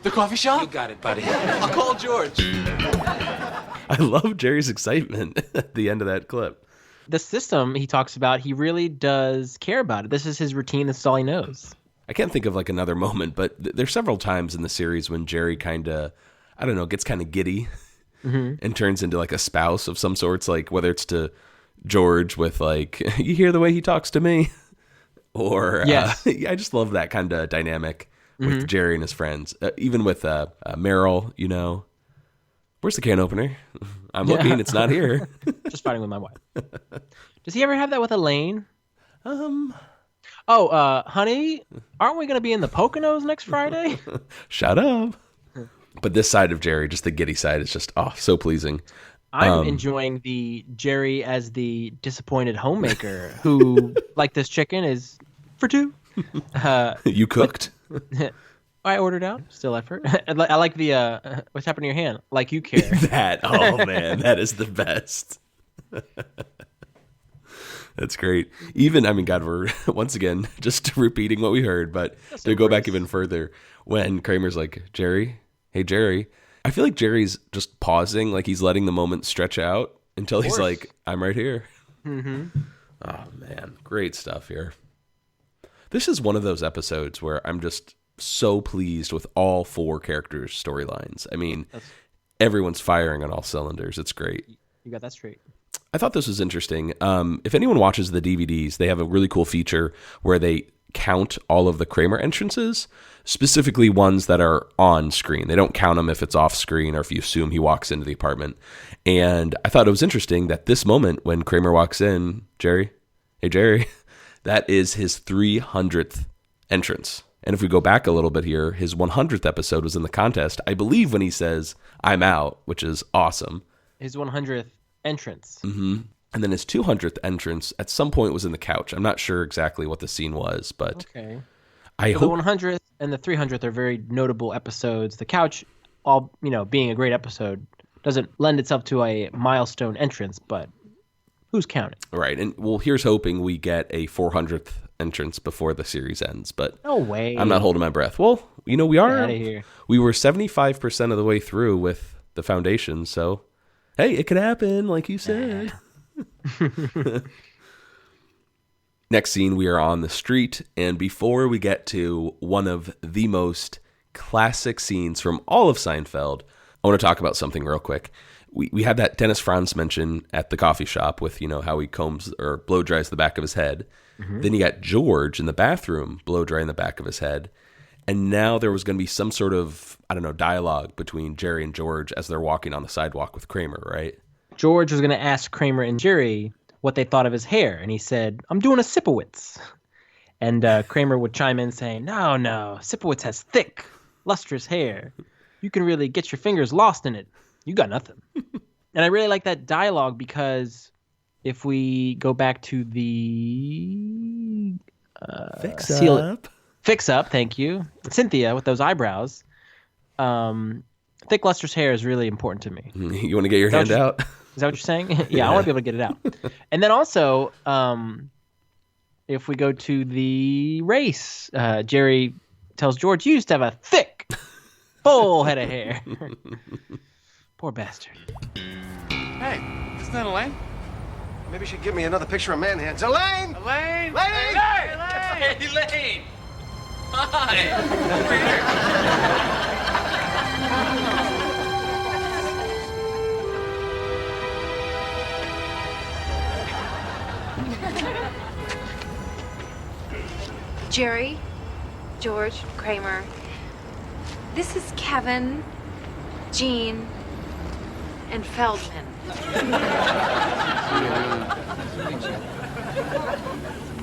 The coffee shop? You got it, buddy. I'll call George. I love Jerry's excitement at the end of that clip. The system he talks about, he really does care about it. This is his routine. This is all he knows. I can't think of like another moment, but there's several times in the series when Jerry kind of, I don't know, gets kind of giddy and turns into like a spouse of some sorts, like whether it's to George with like, you hear the way he talks to me? Or yes. I just love that kind of dynamic with Jerry and his friends. Even with Meryl, you know, where's the can opener? I'm looking, it's not here. Just fighting with my wife. Does he ever have that with Elaine? Honey, aren't we going to be in the Poconos next Friday? Shut up. But this side of Jerry, just the giddy side, is just, so pleasing. I'm enjoying the Jerry as the disappointed homemaker who, like this chicken, is for two. You cooked? I ordered out. Still effort. I like the, what's happening to your hand? Like you care. Oh man, that is the best. That's great. Even, I mean, God, we're once again just repeating what we heard, but to go back even further, when Kramer's like, Jerry, hey, Jerry, I feel like Jerry's just pausing, like he's letting the moment stretch out until he's like, I'm right here. Oh, man. Great stuff here. This is one of those episodes where I'm just so pleased with all four characters' storylines. I mean, everyone's firing on all cylinders. It's great. You got that straight. I thought this was interesting. If anyone watches the DVDs, they have a really cool feature where they count all of the Kramer entrances, specifically ones that are on screen. They don't count them if it's off screen or if you assume he walks into the apartment. And I thought it was interesting that this moment when Kramer walks in, Jerry, hey, Jerry, that is his 300th entrance. And if we go back a little bit here, his 100th episode was in the contest, I believe, when he says, I'm out, which is awesome. His 100th entrance. And then his 200th entrance at some point was in the couch. I'm not sure exactly what the scene was, but okay. I hope the 100th and the 300th are very notable episodes. The couch, all being a great episode, doesn't lend itself to a milestone entrance, but who's counting? Right, and well, here's hoping we get a 400th entrance before the series ends, but no way. I'm not holding my breath. Well, we are. Get outta here. We were 75% of the way through with the foundation, so hey, it could happen, like you said. Next scene, we are on the street, and before we get to one of the most classic scenes from all of Seinfeld, I want to talk about something real quick. We had that Dennis Franz mention at the coffee shop with, how he combs or blow dries the back of his head. Then you got George in the bathroom blow drying the back of his head. And now there was going to be some sort of, dialogue between Jerry and George as they're walking on the sidewalk with Kramer, right? George was going to ask Kramer and Jerry what they thought of his hair. And he said, I'm doing a Sipowicz. And Kramer would chime in saying, no, Sipowicz has thick, lustrous hair. You can really get your fingers lost in it. You got nothing. And I really like that dialogue because if we go back to the Fix Up, thank you. Cynthia with those eyebrows. Thick lustrous hair is really important to me. You want to get your hand out? Is that what you're saying? Yeah, I want to be able to get it out. And then also, if we go to the race, Jerry tells George, you used to have a thick, full head of hair. Poor bastard. Hey, isn't that Elaine? Maybe she'd give me another picture of man hands. Elaine! Elaine! Lady! Hey, Elaine! Hi! Jerry, George, Kramer. This is Kevin, Gene, and Feldman.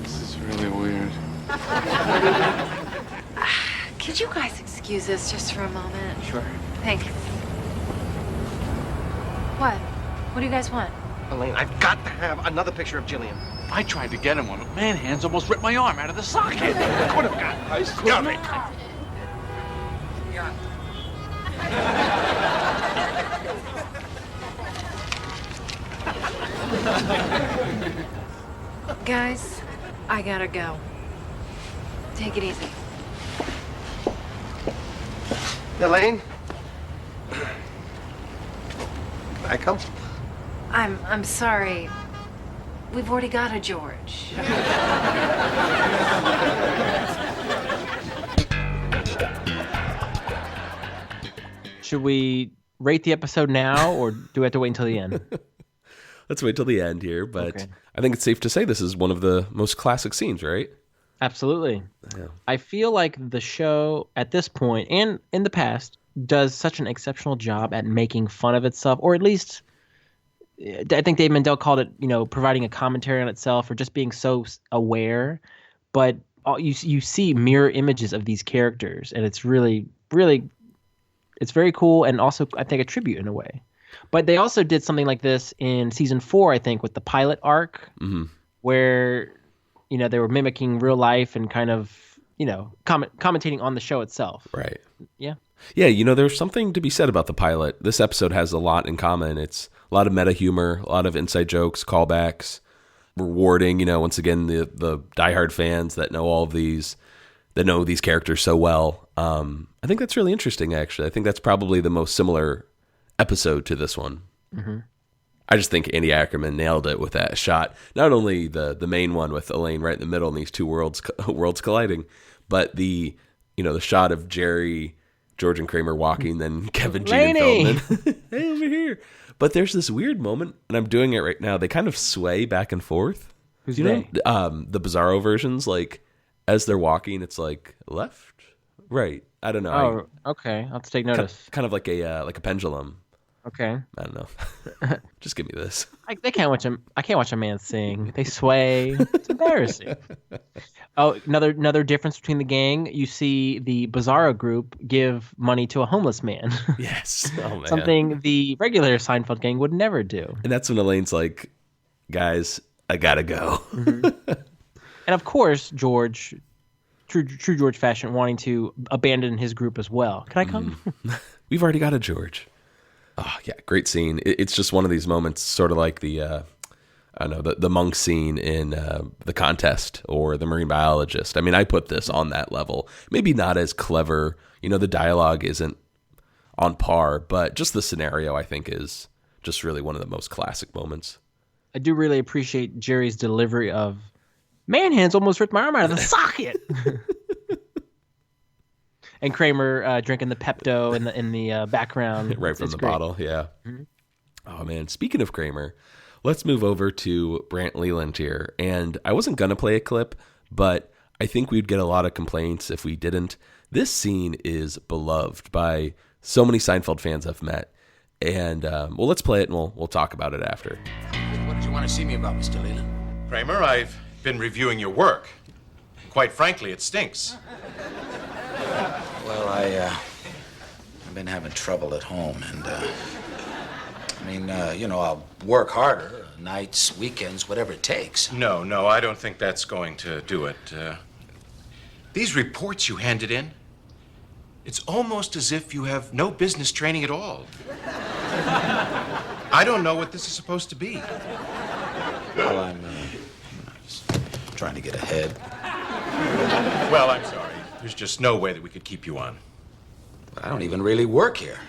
This is really weird. Could you guys excuse us just for a moment? Sure. Thanks. What? What do you guys want? Elaine, I've got to have another picture of Jillian. I tried to get him one, but man hands almost ripped my arm out of the socket. Could have gotten ice. Got it. Guys, I gotta go. Take it easy. Elaine? I come? I'm sorry. We've already got a George. Should we rate the episode now, or do we have to wait until the end? Let's wait till the end here, but Okay. I think it's safe to say this is one of the most classic scenes, right? Absolutely. Yeah. I feel like the show at this point and in the past does such an exceptional job at making fun of itself, or at least I think Dave Mandel called it, providing a commentary on itself or just being so aware. But you see mirror images of these characters, and it's really, really, it's very cool, and also I think a tribute in a way. But they also did something like this in season 4, I think, with the pilot arc, where they were mimicking real life and kind of commentating on the show itself. Right. Yeah. Yeah, there's something to be said about the pilot. This episode has a lot in common. It's a lot of meta humor, a lot of inside jokes, callbacks, rewarding, once again, the diehard fans that know all of these, that know these characters so well. I think that's really interesting, actually. I think that's probably the most similar episode to this one. Mm-hmm. I just think Andy Ackerman nailed it with that shot. Not only the main one with Elaine right in the middle and these two worlds colliding, but the shot of Jerry, George, and Kramer walking, then Kevin, Gene, and Feldman. Hey, over here. But there's this weird moment, and I'm doing it right now. They kind of sway back and forth. Who's they? The Bizarro versions, like as they're walking, it's like left, right. I don't know. Oh, okay. I'll have to take notice. Kind of like a pendulum. Okay. I don't know. Just give me this. I can't watch a man sing. They sway. It's embarrassing. Oh, another difference between the gang. You see the Bizarro group give money to a homeless man. Yes. Oh man. Something the regular Seinfeld gang would never do. And that's when Elaine's like, "Guys, I gotta go." Mm-hmm. And of course, George, true George fashion, wanting to abandon his group as well. Can I come? We've already got a George. Oh yeah, great scene. It's just one of these moments, sort of like the monk scene in The Contest or The Marine Biologist. I mean, I put this on that level. Maybe not as clever. The dialogue isn't on par, but just the scenario, I think, is just really one of the most classic moments. I do really appreciate Jerry's delivery of, "Man hands almost ripped my arm out of the socket." And Kramer drinking the Pepto in the background. Right from it's the great. bottle, yeah. Mm-hmm. Oh, man. Speaking of Kramer, let's move over to Brant Leland here. And I wasn't going to play a clip, but I think we'd get a lot of complaints if we didn't. This scene is beloved by so many Seinfeld fans I've met. And, let's play it and we'll talk about it after. What did you want to see me about, Mr. Leland? Kramer, I've been reviewing your work. Quite frankly, it stinks. Well, I've been having trouble at home, and, I'll work harder, nights, weekends, whatever it takes. No, I don't think that's going to do it. These reports you handed in, it's almost as if you have no business training at all. I don't know what this is supposed to be. Well, I'm just trying to get ahead. Well, I'm sorry. There's just no way that we could keep you on. But I don't even really work here.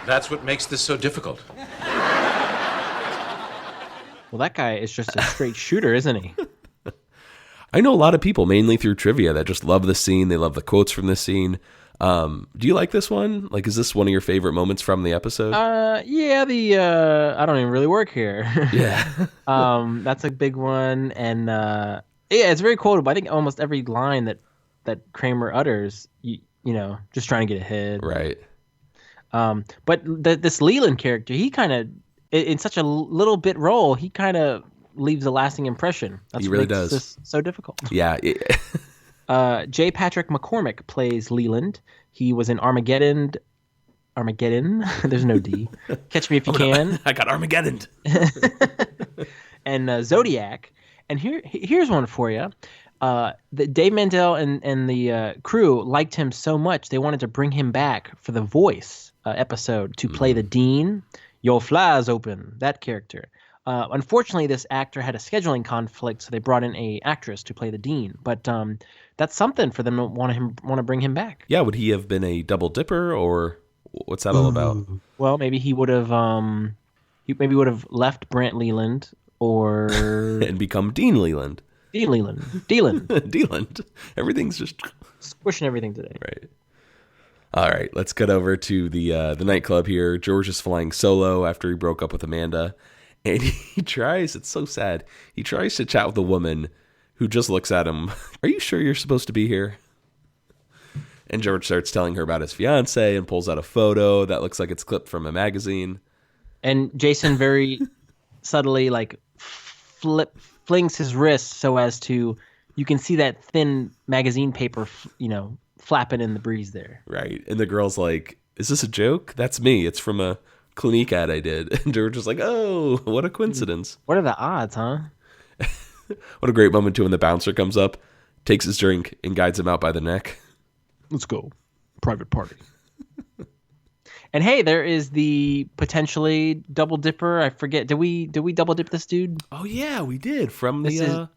That's what makes this so difficult. Well, that guy is just a straight shooter, isn't he? I know a lot of people, mainly through trivia, that just love this scene. They love the quotes from this scene. Do you like this one? Like, is this one of your favorite moments from the episode? Yeah, I don't even really work here. Yeah. That's a big one. And, yeah, it's very quotable. I think almost every line that Kramer utters, just trying to get ahead. Right. But this Leland character, he kind of, in such a little bit role, he kind of leaves a lasting impression. That's He really what makes does. this so difficult. Yeah. J. Patrick McCormick plays Leland. He was in Armageddon. There's no D. Catch Me If You Can. I got Armageddon. And Zodiac. And here's one for you. Dave Mandel and the crew liked him so much they wanted to bring him back for the Voice episode to play the Dean. Your fly's open, that character. Unfortunately, this actor had a scheduling conflict, so they brought in a actress to play the dean. But that's something for them to want to bring him back. Yeah, would he have been a double dipper, or what's that all about? Well, maybe he would have left Brant Leland or and become Dean Leland. Dean Leland. Deland. Deland. Everything's just squishing everything today. Right. All right, let's get over to the nightclub here. George is flying solo after he broke up with Amanda, and he tries. It's so sad. He tries to chat with a woman who just looks at him. Are you sure you're supposed to be here? And George starts telling her about his fiance and pulls out a photo that looks like it's clipped from a magazine. And Jason very subtly flings his wrist so as to you can see that thin magazine paper, flapping in the breeze there. Right. And the girl's like, "Is this a joke? That's me. It's from a Clinique ad I did." And George is like, "Oh, what a coincidence." What are the odds, huh? What a great moment, too, when the bouncer comes up, takes his drink, and guides him out by the neck. Let's go. Private party. And hey, there is the potentially double dipper. I forget. Did we double dip this dude? Oh yeah, we did. From the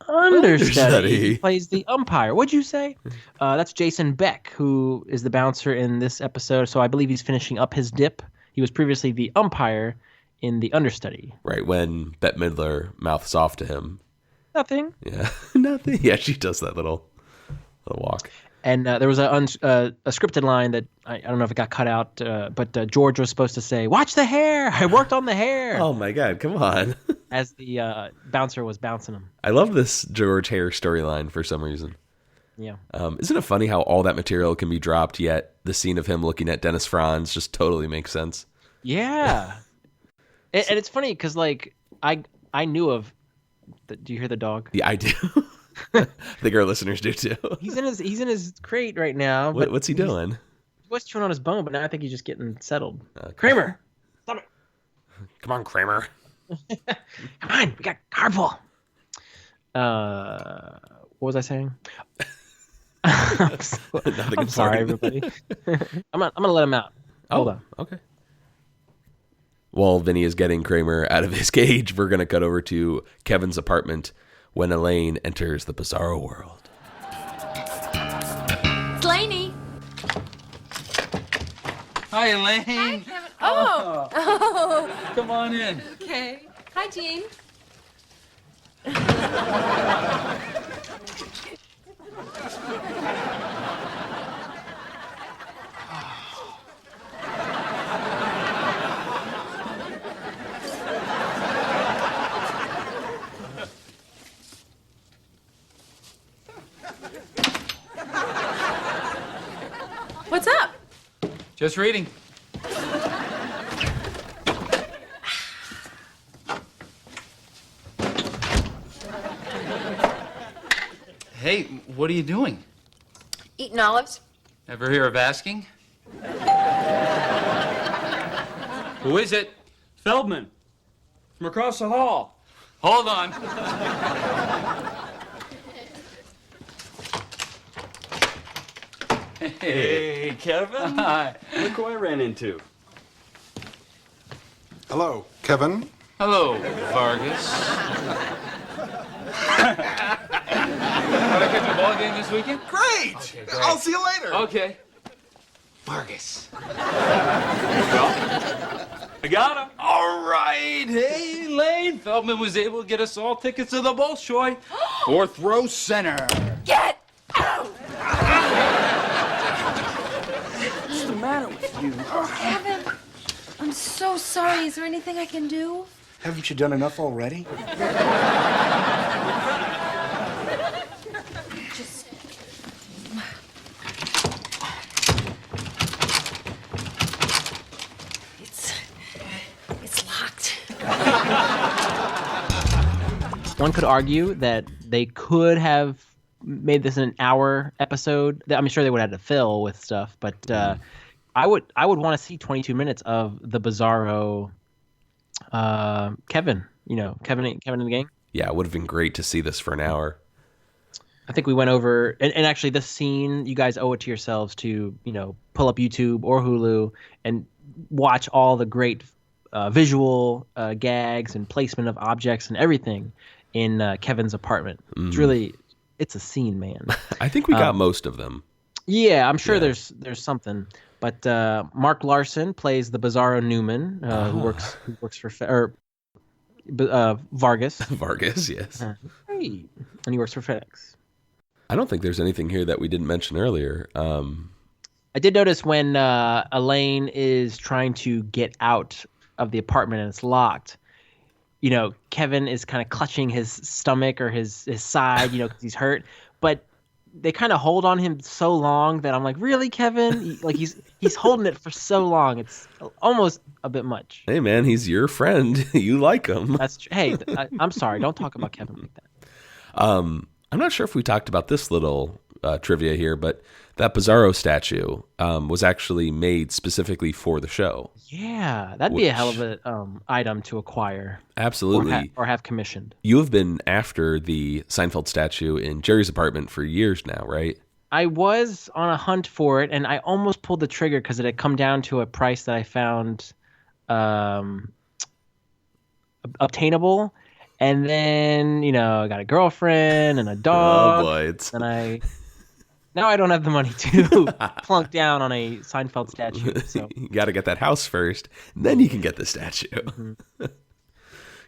understudy. He plays the umpire. What'd you say? That's Jason Beck, who is the bouncer in this episode. So I believe he's finishing up his dip. He was previously the umpire in the understudy. Right, when Bette Midler mouths off to him. Nothing. Yeah, nothing. Yeah, she does that little walk. And there was a scripted line that I don't know if it got cut out, but George was supposed to say, "Watch the hair! I worked on the hair." Oh my God, come on. As the bouncer was bouncing him. I love this George hair storyline for some reason. Yeah. Isn't it funny how all that material can be dropped, yet the scene of him looking at Dennis Franz just totally makes sense? Yeah. and it's funny because, like, I knew of... Do you hear the dog? Yeah, I do. I think our listeners do too. He's in his crate right now. But what's he doing? He was chewing on his bone, but now I think he's just getting settled. Kramer, stop it! Come on, Kramer. Come on, we got carpool. What was I saying? I'm sorry, everybody. I'm gonna let him out. Hold on. Okay. While Vinny is getting Kramer out of his cage, we're gonna cut over to Kevin's apartment when Elaine enters the Bizarro World. Slaney. Hi, Elaine. Hi, Kevin. Oh. Come on in. Okay. Hi, Jean. What's up? Just reading. Hey, what are you doing? Eating olives. Ever hear of asking? Who is it? Feldman. From across the hall. Hold on. Hey, Kevin. Hi. Look who I ran into. Hello, Kevin. Hello, Vargas. Want to catch a ball game this weekend? Great! Okay, great. I'll see you later. Okay. Vargas. I got him. All right. Hey, Lane. Feldman was able to get us all tickets to the Bolshoi. Fourth row center. Get out! What's the matter with you? Kevin, I'm so sorry. Is there anything I can do? Haven't you done enough already? Just... It's locked. One could argue that they could have made this an hour episode. I'm sure they would have had to fill with stuff, but I would want to see 22 minutes of the Bizarro Kevin. Kevin in the gang. Yeah, it would have been great to see this for an hour. I think we went over, and actually this scene, you guys owe it to yourselves to, pull up YouTube or Hulu and watch all the great visual gags and placement of objects and everything in Kevin's apartment. It's a scene, man. I think we got most of them. Yeah, I'm sure there's something. But Mark Larson plays the Bizarro Newman, who works for Vargas. Vargas, yes. Right. And he works for FedEx. I don't think there's anything here that we didn't mention earlier. I did notice when Elaine is trying to get out of the apartment and it's locked, Kevin is kind of clutching his stomach or his side, because he's hurt. But they kind of hold on him so long that I'm like, really, Kevin? He's holding it for so long. It's almost a bit much. Hey, man, he's your friend. You like him. That's true. Hey, I'm sorry. Don't talk about Kevin like that. I'm not sure if we talked about this little trivia here, but that Bizarro statue was actually made specifically for the show. Yeah, that'd be a hell of an item to acquire. Absolutely. Or have commissioned. You have been after the Seinfeld statue in Jerry's apartment for years now, right? I was on a hunt for it, and I almost pulled the trigger because it had come down to a price that I found obtainable. And then, I got a girlfriend and a dog. Oh, boy. Now I don't have the money to plunk down on a Seinfeld statue. So. You got to get that house first, and then you can get the statue. Mm-hmm.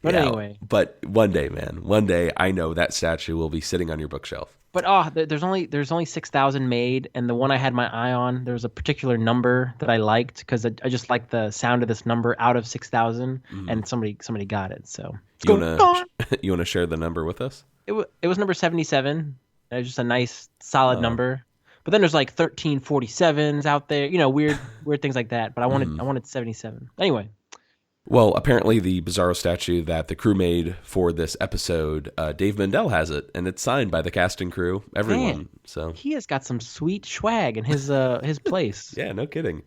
But anyway. But one day, man, one day I know that statue will be sitting on your bookshelf. But there's only 6,000 made, and the one I had my eye on, there was a particular number that I liked because I just liked the sound of this number out of 6,000, and somebody got it. So you wanna share the number with us? It was number 77. It was just a nice solid number. But then there's like 1347s out there, weird things like that. But I wanted 77. Anyway. Well, apparently the Bizarro statue that the crew made for this episode, Dave Mandel has it, and it's signed by the cast and crew, everyone. Man, so he has got some sweet swag in his place. Yeah, no kidding.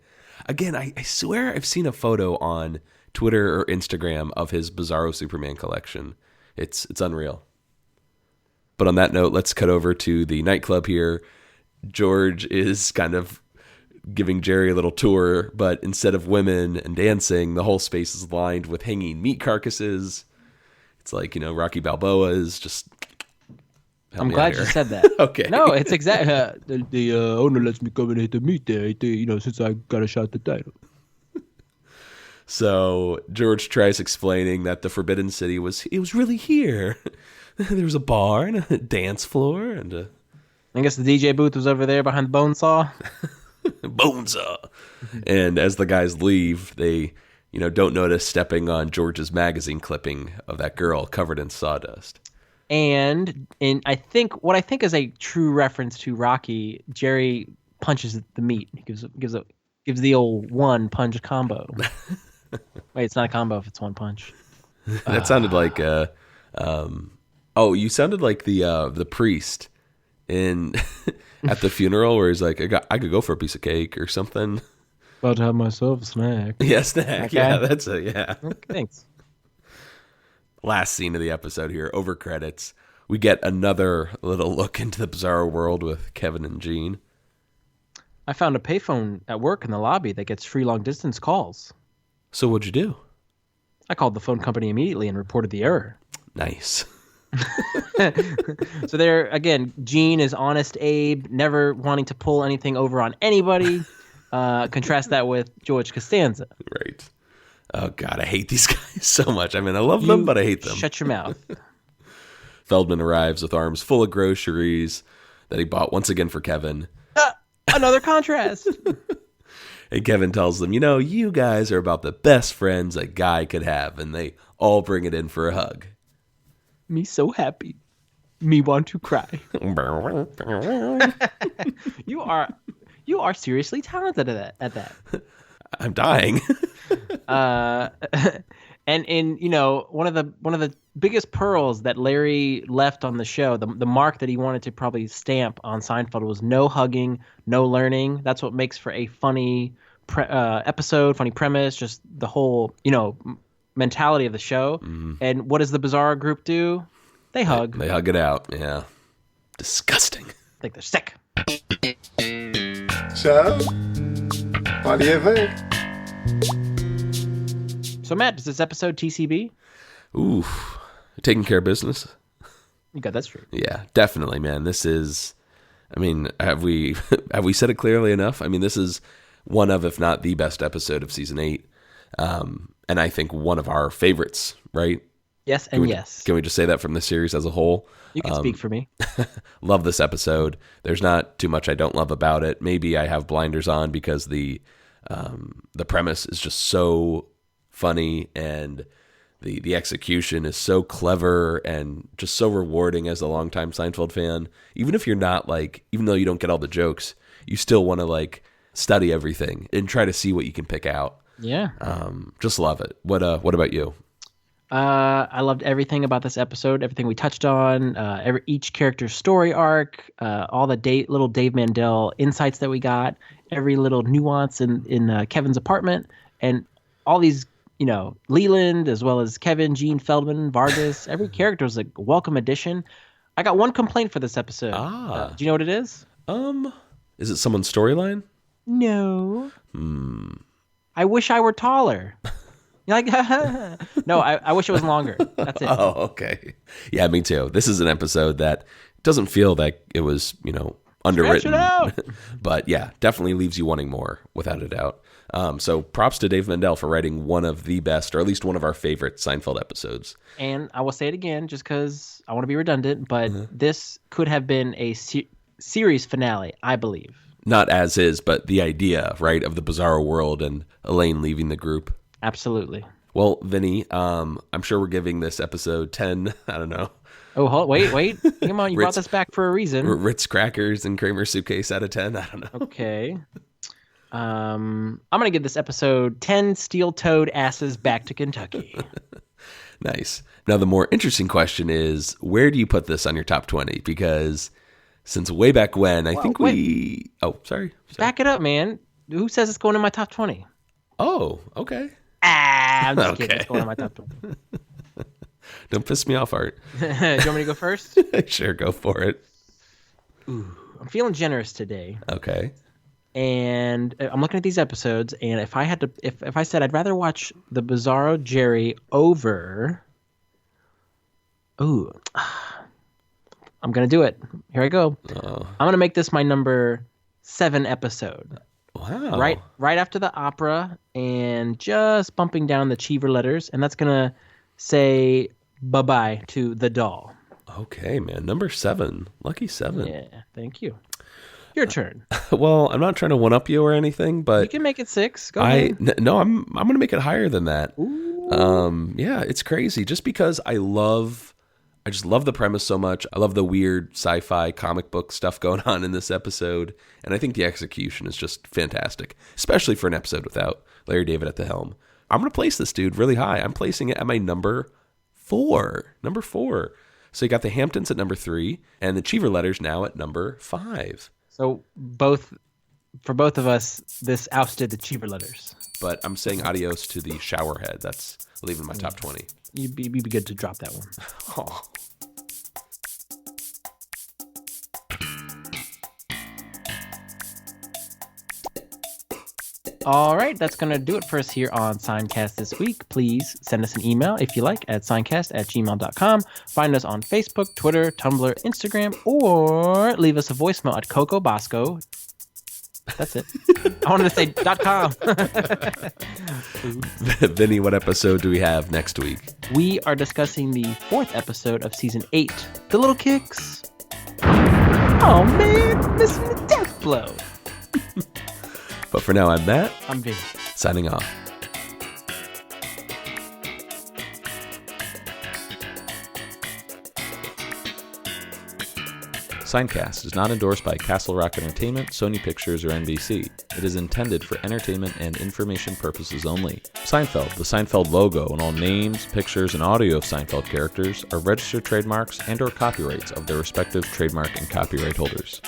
Again, I swear I've seen a photo on Twitter or Instagram of his Bizarro Superman collection. It's unreal. But on that note, let's cut over to the nightclub here. George is kind of giving Jerry a little tour, but instead of women and dancing, the whole space is lined with hanging meat carcasses. It's like, Rocky Balboa is just... I'm glad you said that. Okay. No, it's exactly... the owner lets me come and hit the meat there, since I got a shot at the title. So George tries explaining that the Forbidden City it was really here. There was a bar and a dance floor and I guess the DJ booth was over there behind the bone saw. Bone saw. And as the guys leave, they, don't notice stepping on George's magazine clipping of that girl covered in sawdust. And I think is a true reference to Rocky, Jerry punches the meat. He gives the old one punch combo. Wait, it's not a combo if it's one punch. That sounded like you sounded like the priest in at the funeral where he's like, I could go for a piece of cake or something. About to have myself a snack. Yeah, snack. Okay. Yeah, that's it. Yeah. Okay, thanks. Last scene of the episode here, over credits. We get another little look into the Bizarro World with Kevin and Gene. I found a payphone at work in the lobby that gets free long distance calls. So what'd you do? I called the phone company immediately and reported the error. Nice. So there, again, Gene is honest Abe, never wanting to pull anything over on anybody. Contrast that with George Costanza. Right. Oh, God, I hate these guys so much. I mean, I love them, but I hate them. Shut your mouth. Feldman arrives with arms full of groceries that he bought once again for Kevin. Another contrast. And Kevin tells them, you guys are about the best friends a guy could have, and they all bring it in for a hug. Me so happy. Me want to cry. You are seriously talented at that. I'm dying. And one of the biggest pearls that Larry left on the show, the mark that he wanted to probably stamp on Seinfeld was no hugging, no learning. That's what makes for a funny episode, funny premise, just the whole mentality of the show. Mm-hmm. And what does the Bizarro group do? They hug. They hug it out. Yeah, disgusting. I think they're sick. So, what do you think? So, Matt, does this episode TCB? Oof. Taking care of business? You got that straight. Yeah, definitely, man. This is, I mean, have we said it clearly enough? I mean, this is one of, if not the best episode of season 8. And I think one of our favorites, right? Yes and yes. Can we just say that from the series as a whole? You can speak for me. Love this episode. There's not too much I don't love about it. Maybe I have blinders on because the premise is just so funny and the execution is so clever and just so rewarding as a longtime Seinfeld fan. Even if you're not even though you don't get all the jokes, you still want to study everything and try to see what you can pick out. Yeah. Just love it. What about you? I loved everything about this episode, everything we touched on, each character's story arc, all the little Dave Mandel insights that we got, every little nuance in Kevin's apartment, and all these, Leland, as well as Kevin, Gene, Feldman, Vargas. Every character was a welcome addition. I got one complaint for this episode. Do you know what it is? Is it someone's storyline? No. I wish I were taller. You're no, I wish it was longer. That's it. Oh, okay. Yeah, me too. This is an episode that doesn't feel like it was, underwritten. But yeah, definitely leaves you wanting more, without a doubt. So props to Dave Mandel for writing one of the best, or at least one of our favorite Seinfeld episodes. And I will say it again, just because I want to be redundant, but this could have been a series finale, I believe. Not as is, but the idea, right, of the Bizarro World and Elaine leaving the group. Absolutely. Well, Vinny, I'm sure we're giving this episode 10, I don't know. Oh, wait. Come on, you brought this back for a reason. Ritz crackers and Kramer suitcase out of 10, I don't know. Okay. I'm going to give this episode 10 steel-toed asses back to Kentucky. Nice. Now, the more interesting question is, where do you put this on your top 20? Because since way back when, I think we... Oh, sorry. Back it up, man. Who says it's going in my top 20? Oh, okay. I'm just kidding. It's going in my top 20. Don't piss me off, Art. Do you want me to go first? Sure, go for it. Ooh, I'm feeling generous today. Okay. And I'm looking at these episodes, and if I said I'd rather watch the Bizarro Jerry over... Ooh. I'm going to do it. Here I go. I'm going to make this my number 7 episode. Wow. Right after the opera and just bumping down the Cheever Letters. And that's going to say bye-bye to the doll. Okay, man. Number 7. Lucky 7. Yeah, thank you. Your turn. Well, I'm not trying to one-up you or anything, but... You can make it 6. Go ahead. No, I'm going to make it higher than that. Ooh. Yeah, it's crazy. Just because I just love the premise so much. I love the weird sci-fi comic book stuff going on in this episode. And I think the execution is just fantastic, especially for an episode without Larry David at the helm. I'm going to place this dude really high. I'm placing it at my number 4. Number 4. So you got the Hamptons at number 3 and the Cheever Letters now at number 5. So for both of us, this ousted the Cheever Letters. But I'm saying adios to the showerhead. That's leaving my top 20. You'd be good to drop that one. Oh. All right, that's going to do it for us here on Seincast this week. Please send us an email if you like at seincast@gmail.com. Find us on Facebook, Twitter, Tumblr, Instagram, or leave us a voicemail at Coco Bosco. That's it. I wanted to say .com. Vinny, what episode do we have next week? We are discussing the 4th episode of Season 8, The Little Kicks. Oh, man, missing the death blow. But for now, I'm Matt. I'm Vinny. Signing off. Seincast is not endorsed by Castle Rock Entertainment, Sony Pictures, or NBC. It is intended for entertainment and information purposes only. Seinfeld, the Seinfeld logo, and all names, pictures, and audio of Seinfeld characters are registered trademarks and/or copyrights of their respective trademark and copyright holders.